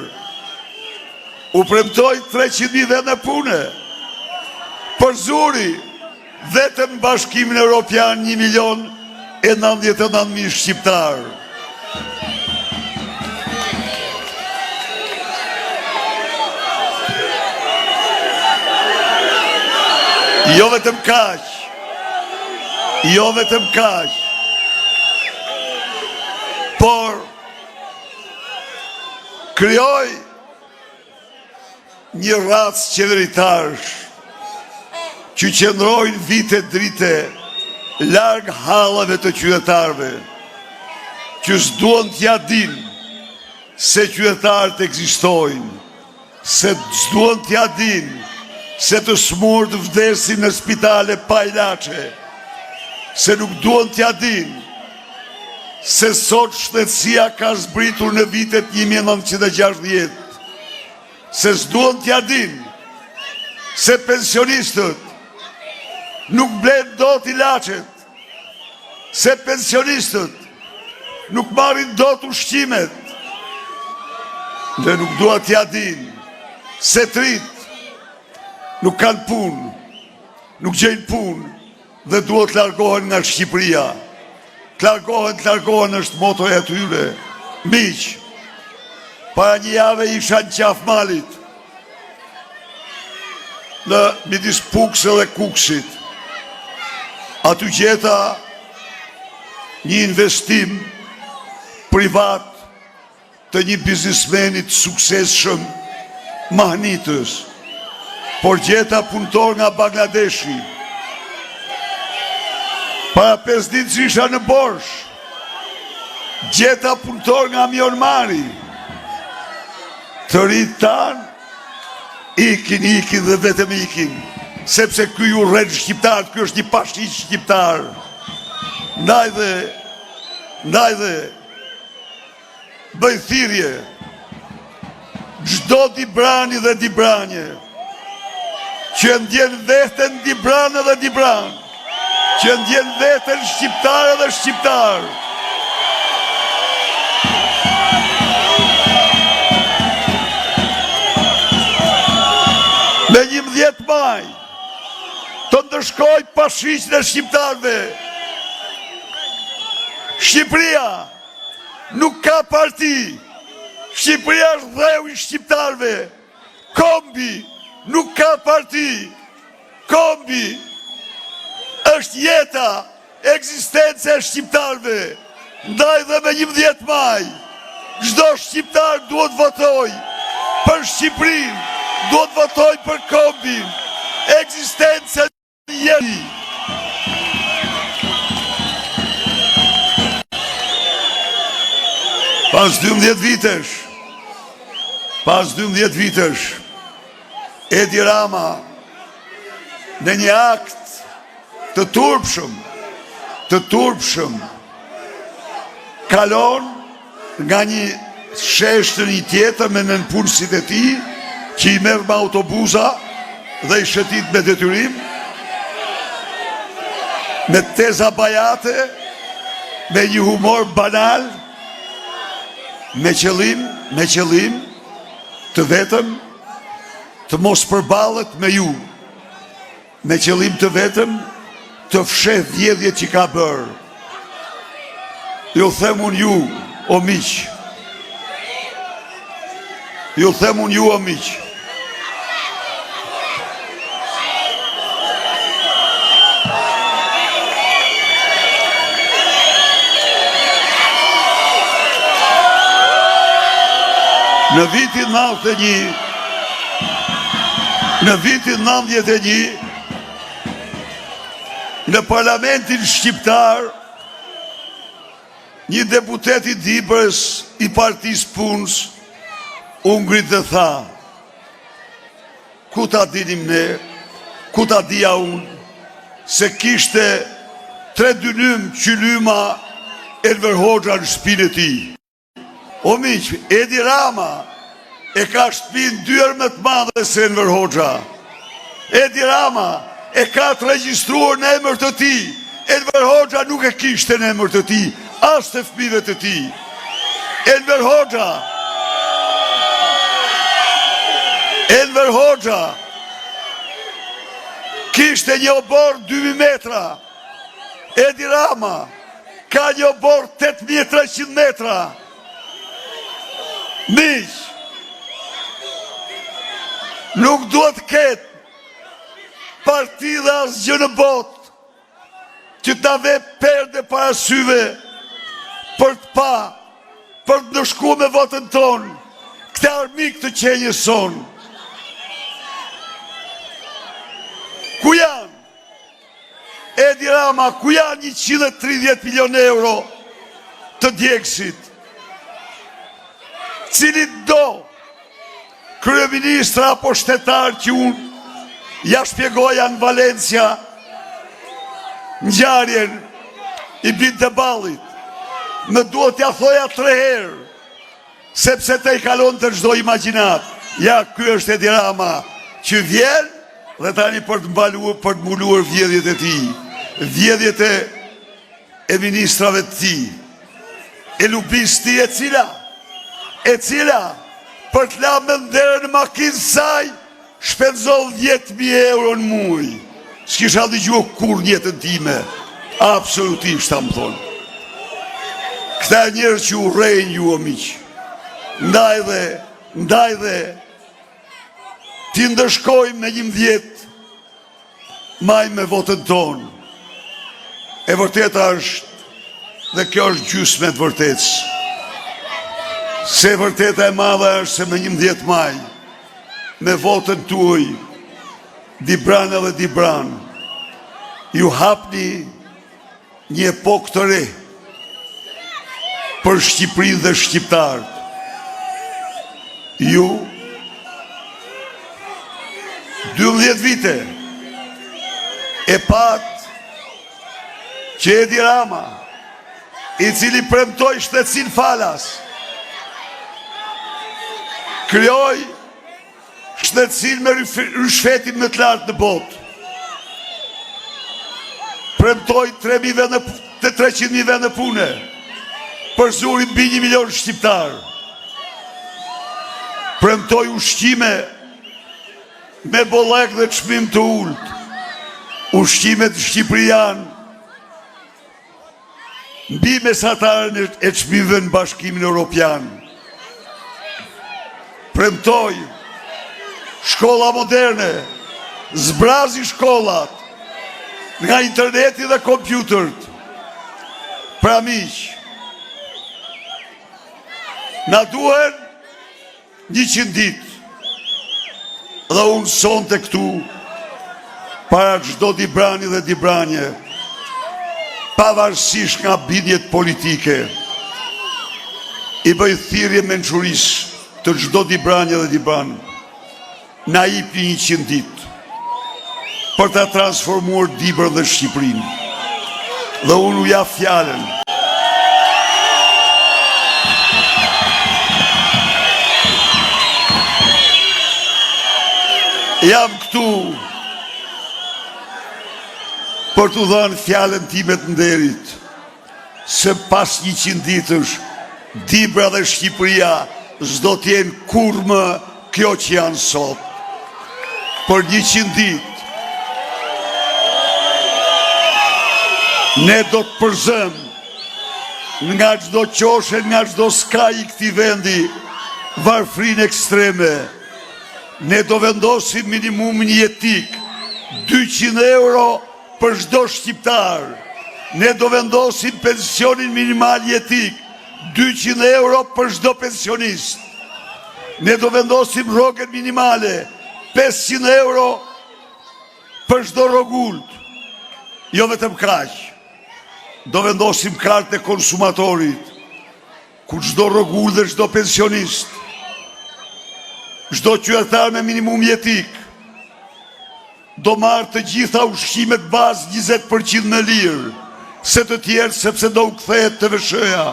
U premtoj 300.000 vende pune. Për zuri, vetëm Bashkimin Evropian 1.099.000 shqiptarë. Jo vetëm kaq, por krijoj një racë qeveritarësh që qëndrojnë vite drite larg hallave të qytetarëve, që s'duan t'ja dinë se qytetarët ekzistojnë, se s'duan t'ja dinë se të smurt vdesin në spitale pa ilaçe, se nuk duan t'ja dinë se sot shtetësia ka zbritur në vitet 1960, se s'duan t'ja dinë se pensionistët nuk blen dot ilaçet, se pensionistët nuk marrin dot ushqimet, dhe nuk duan t'ja dinë se trit nuk kanë punë, nuk gjejnë punë dhe duhet të largohen nga Shqipëria. Të largohen është motoja e tyre. Miq, para një jave isha në Qafmalit, në midis Pukse dhe Kuksit. Aty gjeta një investim privat të një biznismenit suksesshëm mahnitës, por gjeta punëtor nga Bangladeshi. Para 5 ditë që isha në Borsh, gjeta punëtor nga Myanmari. Të rritë tanë, ikin dhe vetëm ikin, sepse ky ju rren shqiptar, ky është një pashiq shqiptar. Ndaj dhe bëj thirrje çdo dibrani dhe dibranje që ndjen veten dibranë dhe dibran, që ndjen veten shqiptare dhe shqiptar, 11 maj të ndëshkoj pashiqën e shqiptarve. Shqipëria nuk ka parti. Shqipëria është dheu i shqiptarve. Kombi nuk ka parti. Kombi është jeta, ekzistenca e shqiptarve. Ndaj dhe me 11 maj, çdo shqiptar duhet votoj për Shqipërinë, duhet votoj për kombin, ekzistenca e jetës. Pas 12 vitesh, Edi Rama në një akt të turpshëm, kalon nga një sheshtër një tjetër me nënpunësit e ti, që i merr me autobusa dhe i shëtit me detyrim, me teza bajate, me një humor banal, me qëllim të vetëm të mos përballet me ju, me qëllim të vetëm të fsheh vjedhjet që ka bërë. Ju them unë ju, o miq. Ju them unë ju, o miq. Në vitin 91, në parlamentin shqiptar, një deputet i Dibrës i Partisë Punës u ngrit dhe tha: ku ta dinim ne, ku ta dija unë, se kishte 3 dynym qylyma Enver Hoxha në shtëpinë e tij. O miq, Edi Rama e ka shtëpinë 2 herë më të madhe se Enver Hoxha. Edi Rama e ka të regjistruar në emër të tij. Enver Hoxha nuk e kishte në emër të tij, as të fëmijëve të tij. Enver Hoxha kishte një obor 2000 metra. Edi Rama ka një obor 8300 metra. Miq, nuk duhet ketë parti dhe asgjë në botë që ta ve perde para syve për të ndëshku me votën tonë këta armik të qenjës sonë. Ku janë? Edi Rama, ku janë 130 milion euro të djegësit? Cili do kryeministra apo shtetar që unë ja shpjegoja në Valencia ngjarjen i Binte Ballit, më duhet ja thoja 3 herë, sepse te i kalon të çdo imagjinat. Ja, ky është Edi Rama që vjen dhe tani për të mbuluar vjedhjet e tij, vjedhjet e ministrave të tij, e lubisti e cila për të la me ndere në makinë saj shpenzon 10.000 euro në muj. S'kisha dëgjuar kur njëtën time, absolutisht ta më thonë. Këta njerë që u rejnë ju, o miq, ndaj dhe ti ndëshkojmë në 11 maj me votën tonë. E vërteta është, dhe kjo është gjysmë e vërtetës, se vërteta e madhe është se me 11 maj, me votën tuaj, Dibran edhe Dibran, ju hapni një epokë të re për Shqipërinë dhe shqiptarët. Ju 12 vite e pat që Edi Rama, i cili premtoi shtetësinë falas, krijoi shtetësinë me rishfetin më të lartë në botë. Premtoi 300.000 vende pune, përzurin mbi 1 milion shqiptar. Premtoi ushqime me bollek dhe çmim të ulët, ushqimet shqipërian, mbi mesatarën e çmimeve në Bashkimin Evropian. Premtoj, shkolla moderne, zbrazi shkollat, nga interneti dhe kompjutert. Pra miq, na duhen 100 ditë. Dhe unë sonte këtu, para çdo dibrani dhe dibranje, pavarësisht nga bindjet politike, i bëj thirrje mençurisë të çdo dibranje dhe dibran, na jepni 100 ditë për ta transformuar Dibrën dhe Shqipërinë. Dhe unë u jap fjalën. Jam këtu për t'u dhënë fjalën time të nderit, se pas 100 ditësh, Dibra dhe Shqipëria s'do t'jenë kur më kjo që janë sot. Për 100 ditë, ne do të përzëm nga çdo qoshe, nga çdo skaj i këtij vendi, varfrinë ekstreme. Ne do vendosim minimumin jetik, 200 euro për çdo shqiptar. Ne do vendosim pensionin minimal jetik, 200 euro për çdo pensionist. Ne do vendosim rrogën minimale, 500 euro për çdo rrogult. Jo vetëm kaq. Do vendosim kartë e konsumatorit, ku çdo rrogull dhe çdo pensionist, çdo qytetar me minimum jetik, do marrë të gjitha ushqimet bazë 20% në lirë, se të tjerë sepse do u kthehet të VSH-ja.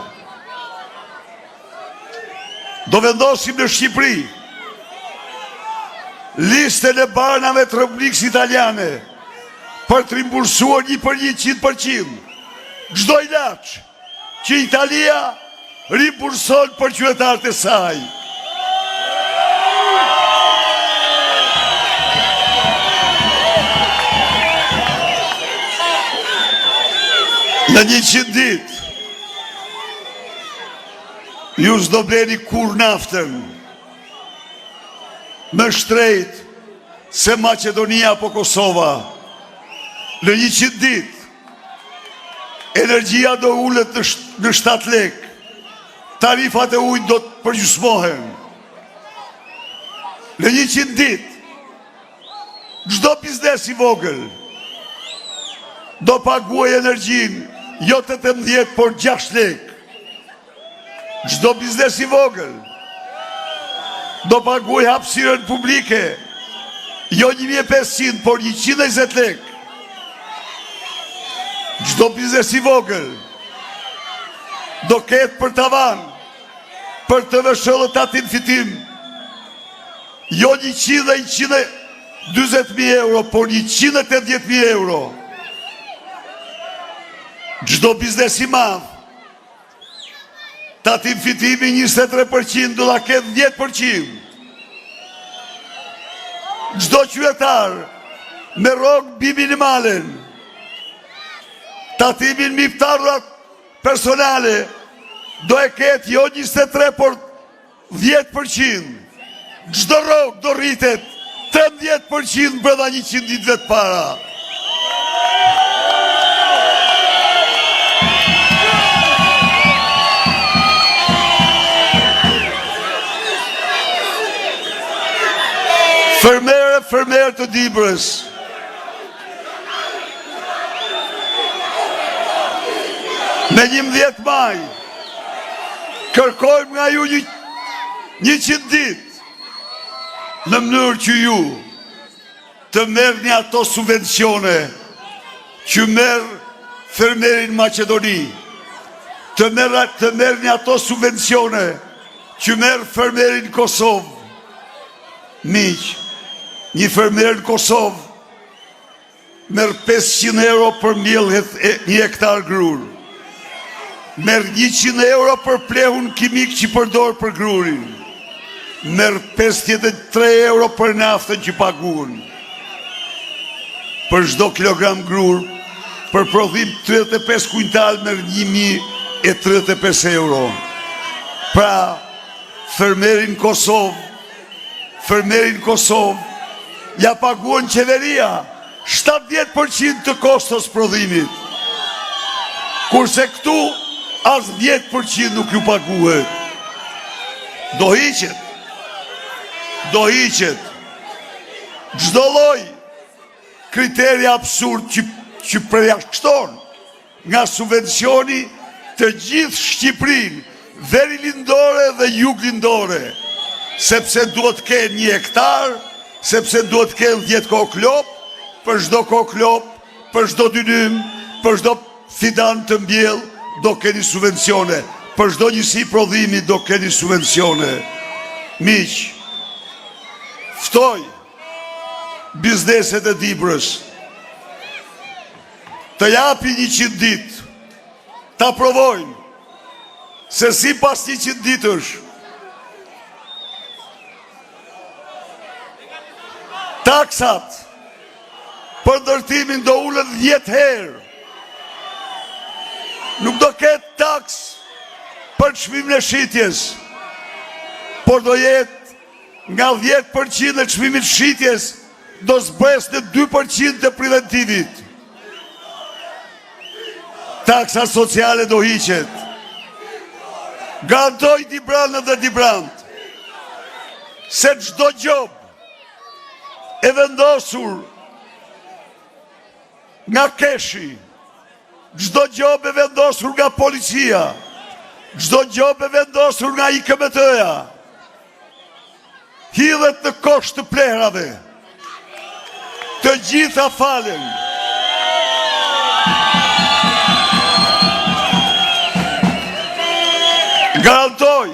Do vendosim në Shqipëri listën e banave të Republikës Italiane për të rimbursuar 100%. Çdo ilaç që Italia rimburson për qytetarët e saj. Në 100 ditë, ju s'do bleni kur naftën më shtrejt se Macedonia apo Kosova. Në 100 ditë, energjia do ullet në 7 lek, tarifat e ujit do të përgjysmohen. Në 100 ditë, çdo biznes i vogël do paguaj energjinë jo 18, por 6 lek. Çdo biznes i vogël do paguaj hapësirën publike jo 1500, por 120 lek. Çdo biznes i vogël do ketë për tavan, për të VSH-llet atin fitim, jo 100 dhe 120.000 euro, por 180.000 euro. Çdo biznes i madh, tatim fitimi 23% do ta ketë 10%. Çdo qytetar me rrogë mbi minimalen, tatimin mbi ftarrat personale do e ketë jo 23, por 10%. Çdo rrogë do rritet 18% brenda 100 ditëve të para. Fermerë të Dibrës, me 11 maj, kërkojmë nga ju 100 ditë, në mënyrë që ju të merrni ato subvencione që merr fermeri në Maqedoni, të merrni ato subvencione që merr fermeri në Kosovë. Miq, një fermer në Kosovë merr 500 euro për mbjellje 1 hektar grur. Merr 100 euro për plehun kimik që përdor për grurin. Merr 53 euro për naftën që paguën. Për çdo kilogram grur, për prodhim 35 kuintal me 1035 euro. Pra, fermerin Kosovë, ja paguën qeveria 70% të kostos prodhimit. Kurse këtu, as 10% nuk ju paguhet. Do hiqet. Çdo lloj kriteri absurd që përjashton nga subvencioni të gjithë Shqipërinë, veri lindore dhe jug lindore, sepse duhet të kenë 1 hektar, sepse duhet të kenë 10 koklop, për çdo koklop, për çdo dynym, për çdo fidan të mbjell, do keni subvencione, për çdo njësi prodhimi do keni subvencione. Miq, ftoj bizneset e Dibrës të japi 100 ditë, ta provojnë se si pas 100 ditësh taksat për ndërtimin do ulën 10 herë. Nuk do ketë taks për çmimin e shitjes, por do jetë nga 10% e çmimit shitjes do zbres në 2% të preventivit. Taksa sociale do hiqet. Garantoj Dibranët dhe Dibrant se çdo gjob e vendosur nga keshi, çdo gjob e vendosur nga policia, çdo gjob e vendosur nga IKMT-ja, hidhet në kosht të plehrave. Të gjitha falen. Garantoj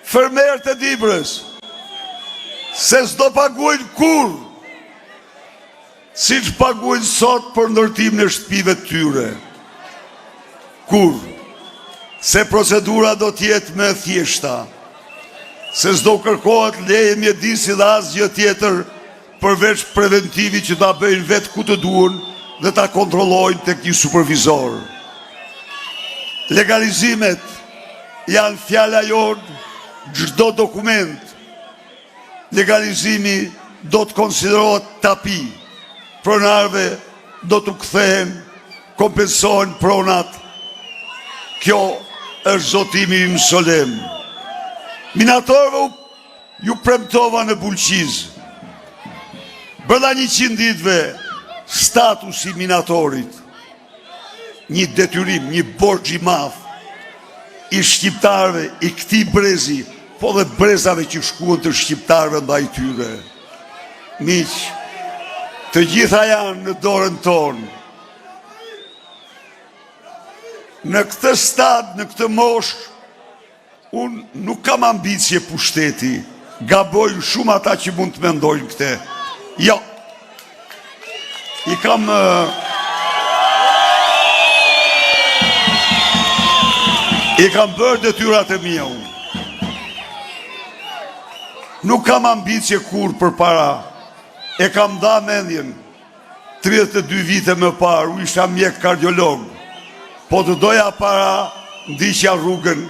fermerët e Dibrës se s'do paguajnë kur si që paguajnë sot për ndërtimin e shtëpive të tyre. Kur? Se procedura do t'jetë me thjeshta, se s'do kërkohet leje mjedisi dhe asgjë tjetër përveç preventivi që ta bëjnë vetë ku të duan dhe ta kontrollojnë tek një supervizor. Legalizimet janë fjala jonë, çdo dokument. Legalizimi do të konsiderohet tapi. Pronarve do të kthehen, kompensohen pronat. Kjo është zotimi im solem. Minatorëve ju premtova në Bulqiz. Brenda 100 ditëve statusi minatorit, një detyrim, një borxh i madh i shqiptarëve, i këtij brezi, po dhe brezave që shkuan të shqiptarëve ndaj tyre. Miq, të gjitha janë në dorën tonë. Në këtë stad, në këtë moshë, unë nuk kam ambicie pushteti, gabojnë shumë ata që mund të mendojnë këte. Jo, i kam bërë detyrat e mia unë. Nuk kam ambicie kur për para. E kam da mendjen 32 vite më parë, u isha mjek kardiolog, po të doja para ndiqja rrugën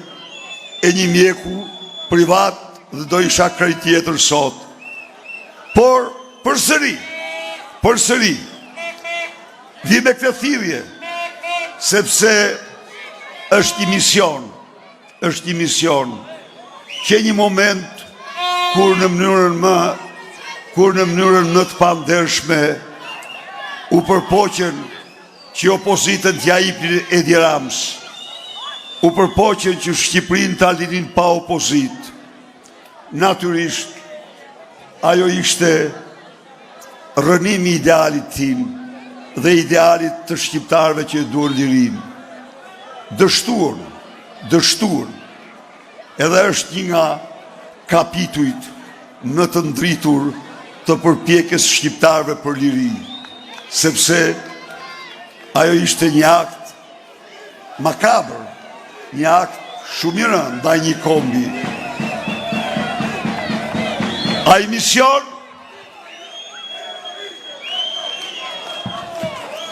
e një mjeku privat dhe do isha krejt tjetër sot. Por përsëri vi me këtë thirrje, sepse është një mision, që një moment kur në mënyrën më të pandershme u përpoqen që opozitën t'ja jepnin Edi Rams, u përpoqen që Shqipërinë ta linin pa opozit. Natyrisht, ajo ishte rënimi i idealit tim dhe idealit të shqiptarëve që e duan lirinë. Dështuar, edhe është një nga kapitujt në të ndritur të përpjekjes shqiptarëve për liri, sepse ajo ishte një akt makabër, një akt shumë i rënd ndaj një kombi. Ai mision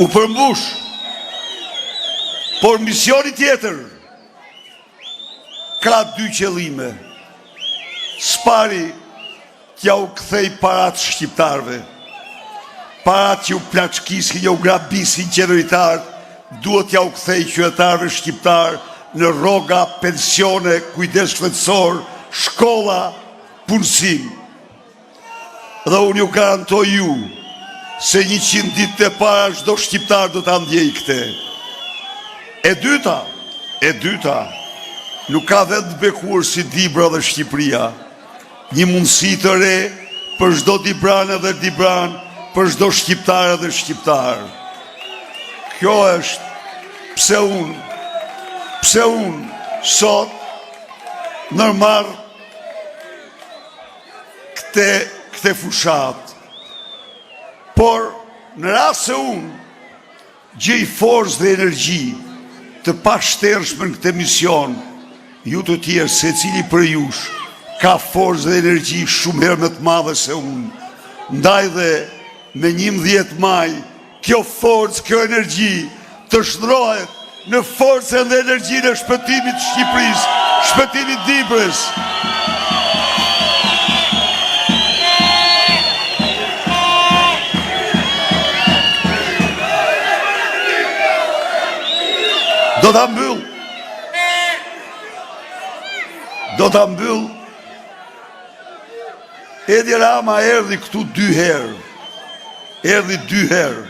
u përmbush, por misioni tjetër ka dy qëllime. Spari t'ja u kthej parat shqiptarve, parat që u plaçkisin, u grabisin qeveritarët, duhet t'ja u kthej qytetarëve shqiptar në rroga, pensione, kujdes shëndetësor, shkolla, punësim. Dhe unë ju garantoj ju se 100 ditë e para çdo shqiptar do ta ndjej këtë. E dyta, nuk ka vetë bekuar si Dibra dhe Shqipëria, një mundësi të re për çdo Dibran edhe Dibran, për çdo shqiptar edhe shqiptar. Kjo është pse unë sot nërmar këte fushat. Por në rast se unë gjej forcë dhe energji të pashtershme në këtë mision, ju të tjerë, se cili për jush ka forcë dhe energji shumë herë më të madhe se unë. Ndaj dhe me 11 maj, kjo forcë, kjo energji të shndrohet në forcën dhe energjinë e shpëtimit të Shqipërisë, shpëtimit Dibrës. Do ta mbyll. Edi Rama erdhi këtu 2 herë.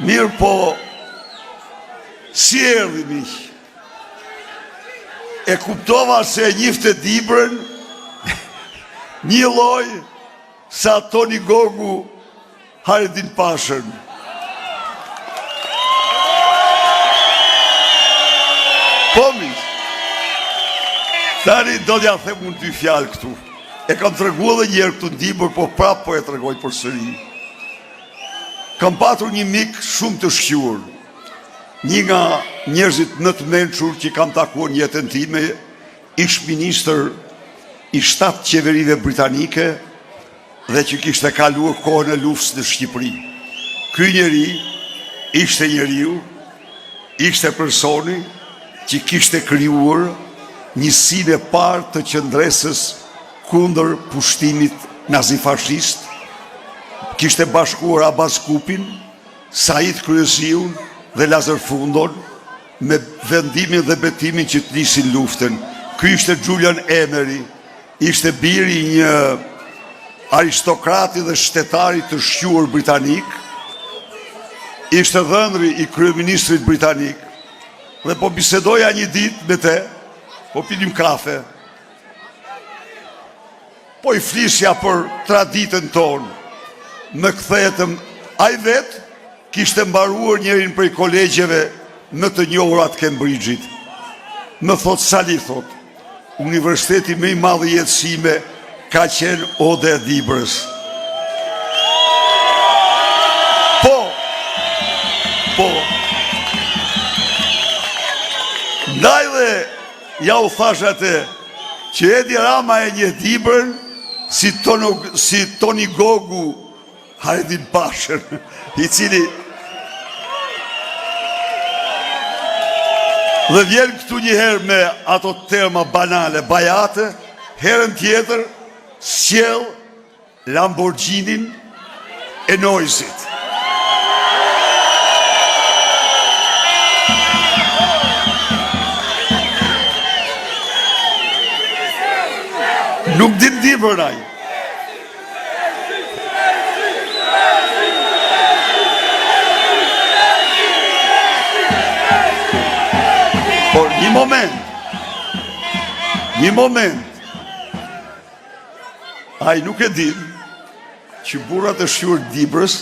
Mirë po, si erdhi miq? E kuptova se e njifte Dibrën një lloj sa Toni Gogu Hajdin Pashën. Po miq, tani do t'ja them unë 2 fjalë këtu. E kam treguar edhe një herë këtu në Dibër, po prapë po e tregoj përsëri. Kam patur një mik shumë të shqyur, një nga njerëzit më të mençur që kam takuar në jetën time, ish ministër i 7 qeverive britanike dhe që kishte kaluar kohën e luftës në Shqipëri. Ky njeri ishte njeriu, ishte personi që kishte krijuar njësinë e parë të qendresës kundër pushtimit nazifashist, kishte bashkuar Abbas Kupin, Said Kryesiun dhe Lazar Fundon me vendimin dhe betimin që të nisin luftën. Ky ishte Julian Emery, ishte biri i një aristokrati dhe shtetari të shquar britanik, ishte dhënri i kryeministrit britanik, dhe po bisedoja një ditë me te, po pinim kafe, po i flisja për traditën tonë, më kthehetëm, ai vetë kishte mbaruar njërin prej kolegjeve më të njohura të Cambridge-it. Më thot Sali, thot, universiteti më i madh i jetës sime ka qenë Ode e Dibrës. Po. Ndaj dhe ja u thash atë që Edi Rama e një Dibrën si Toni Gogu Hajdin Pashën, i cili dhe vjen këtu një herë me ato terma banale, bajate, herën tjetër sjell Lamborghinin e Noisit. Nuk din Dibrën ai. Por një moment, ai nuk e din që burrat e shquar Dibrës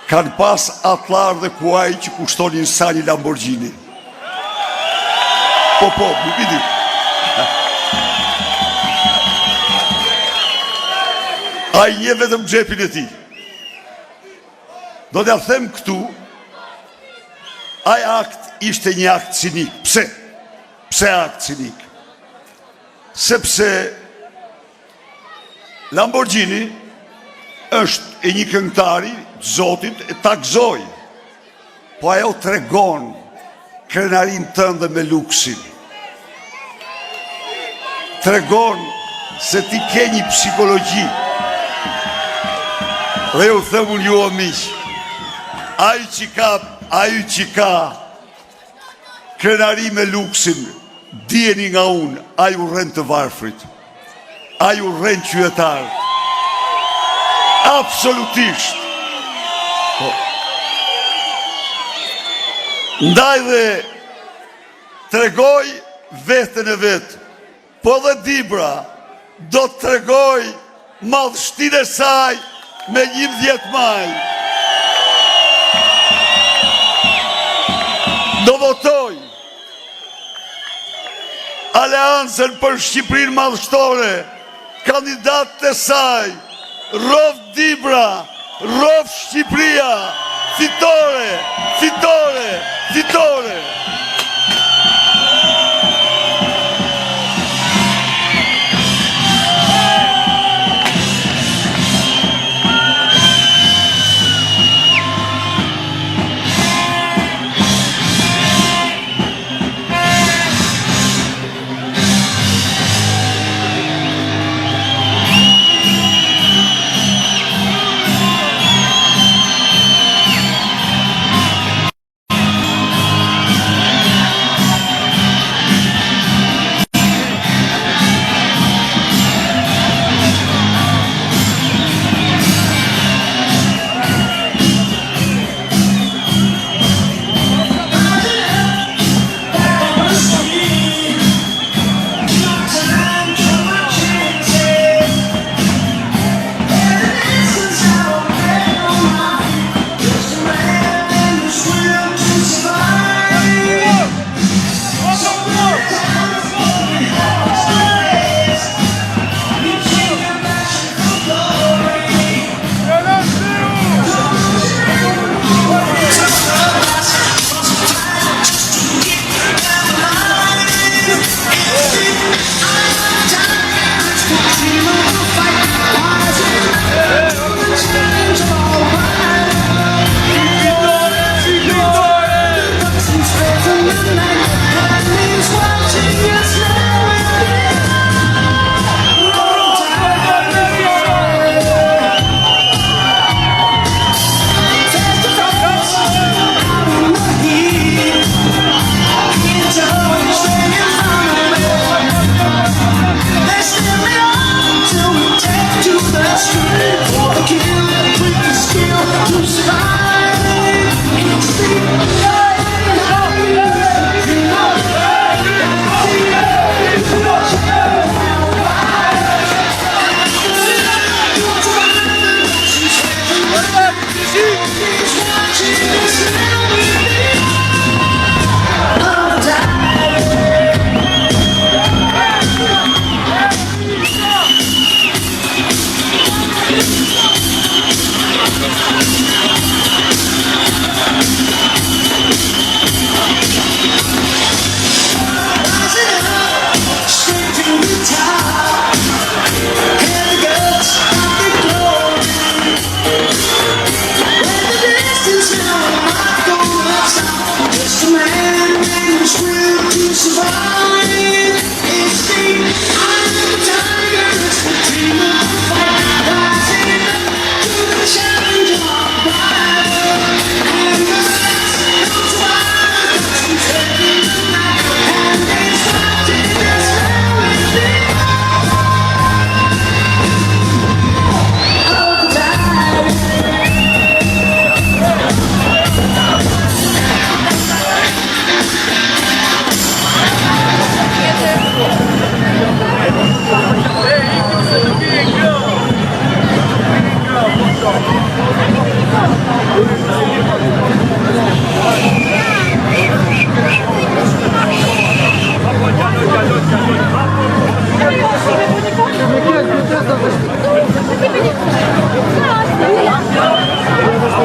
kanë pas atlar dhe kuaj që kushtonin sa një Lamborghini. Po, nuk i di. Ai një vetëm xhepin e tij. Do t'ja them këtu, ai akt ishte një akt cinik. Pse? Pse akt cinik? Sepse Lamborghini është e një këngëtari, zotit e takzoj, po ajo tregon krenarin tënde me luksin. Tregon se ti ke një psikologji. Dhe ju thëmun ju o miq, ai që ka krenari me luksin, dijeni nga unë, ai u rren të varfrit, ai u rren qytetar. Absolutisht. Ndaj dhe tregoj vetën e vetë, po dhe Dibra do të tregoj madhështinë e saj me 11 maj. Do votoj Aleancën për Shqipërinë madhështore, kandidatët e saj, Rov Dibra, Rov Shqipëria, fitore, fitore, fitore.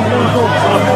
Thank you.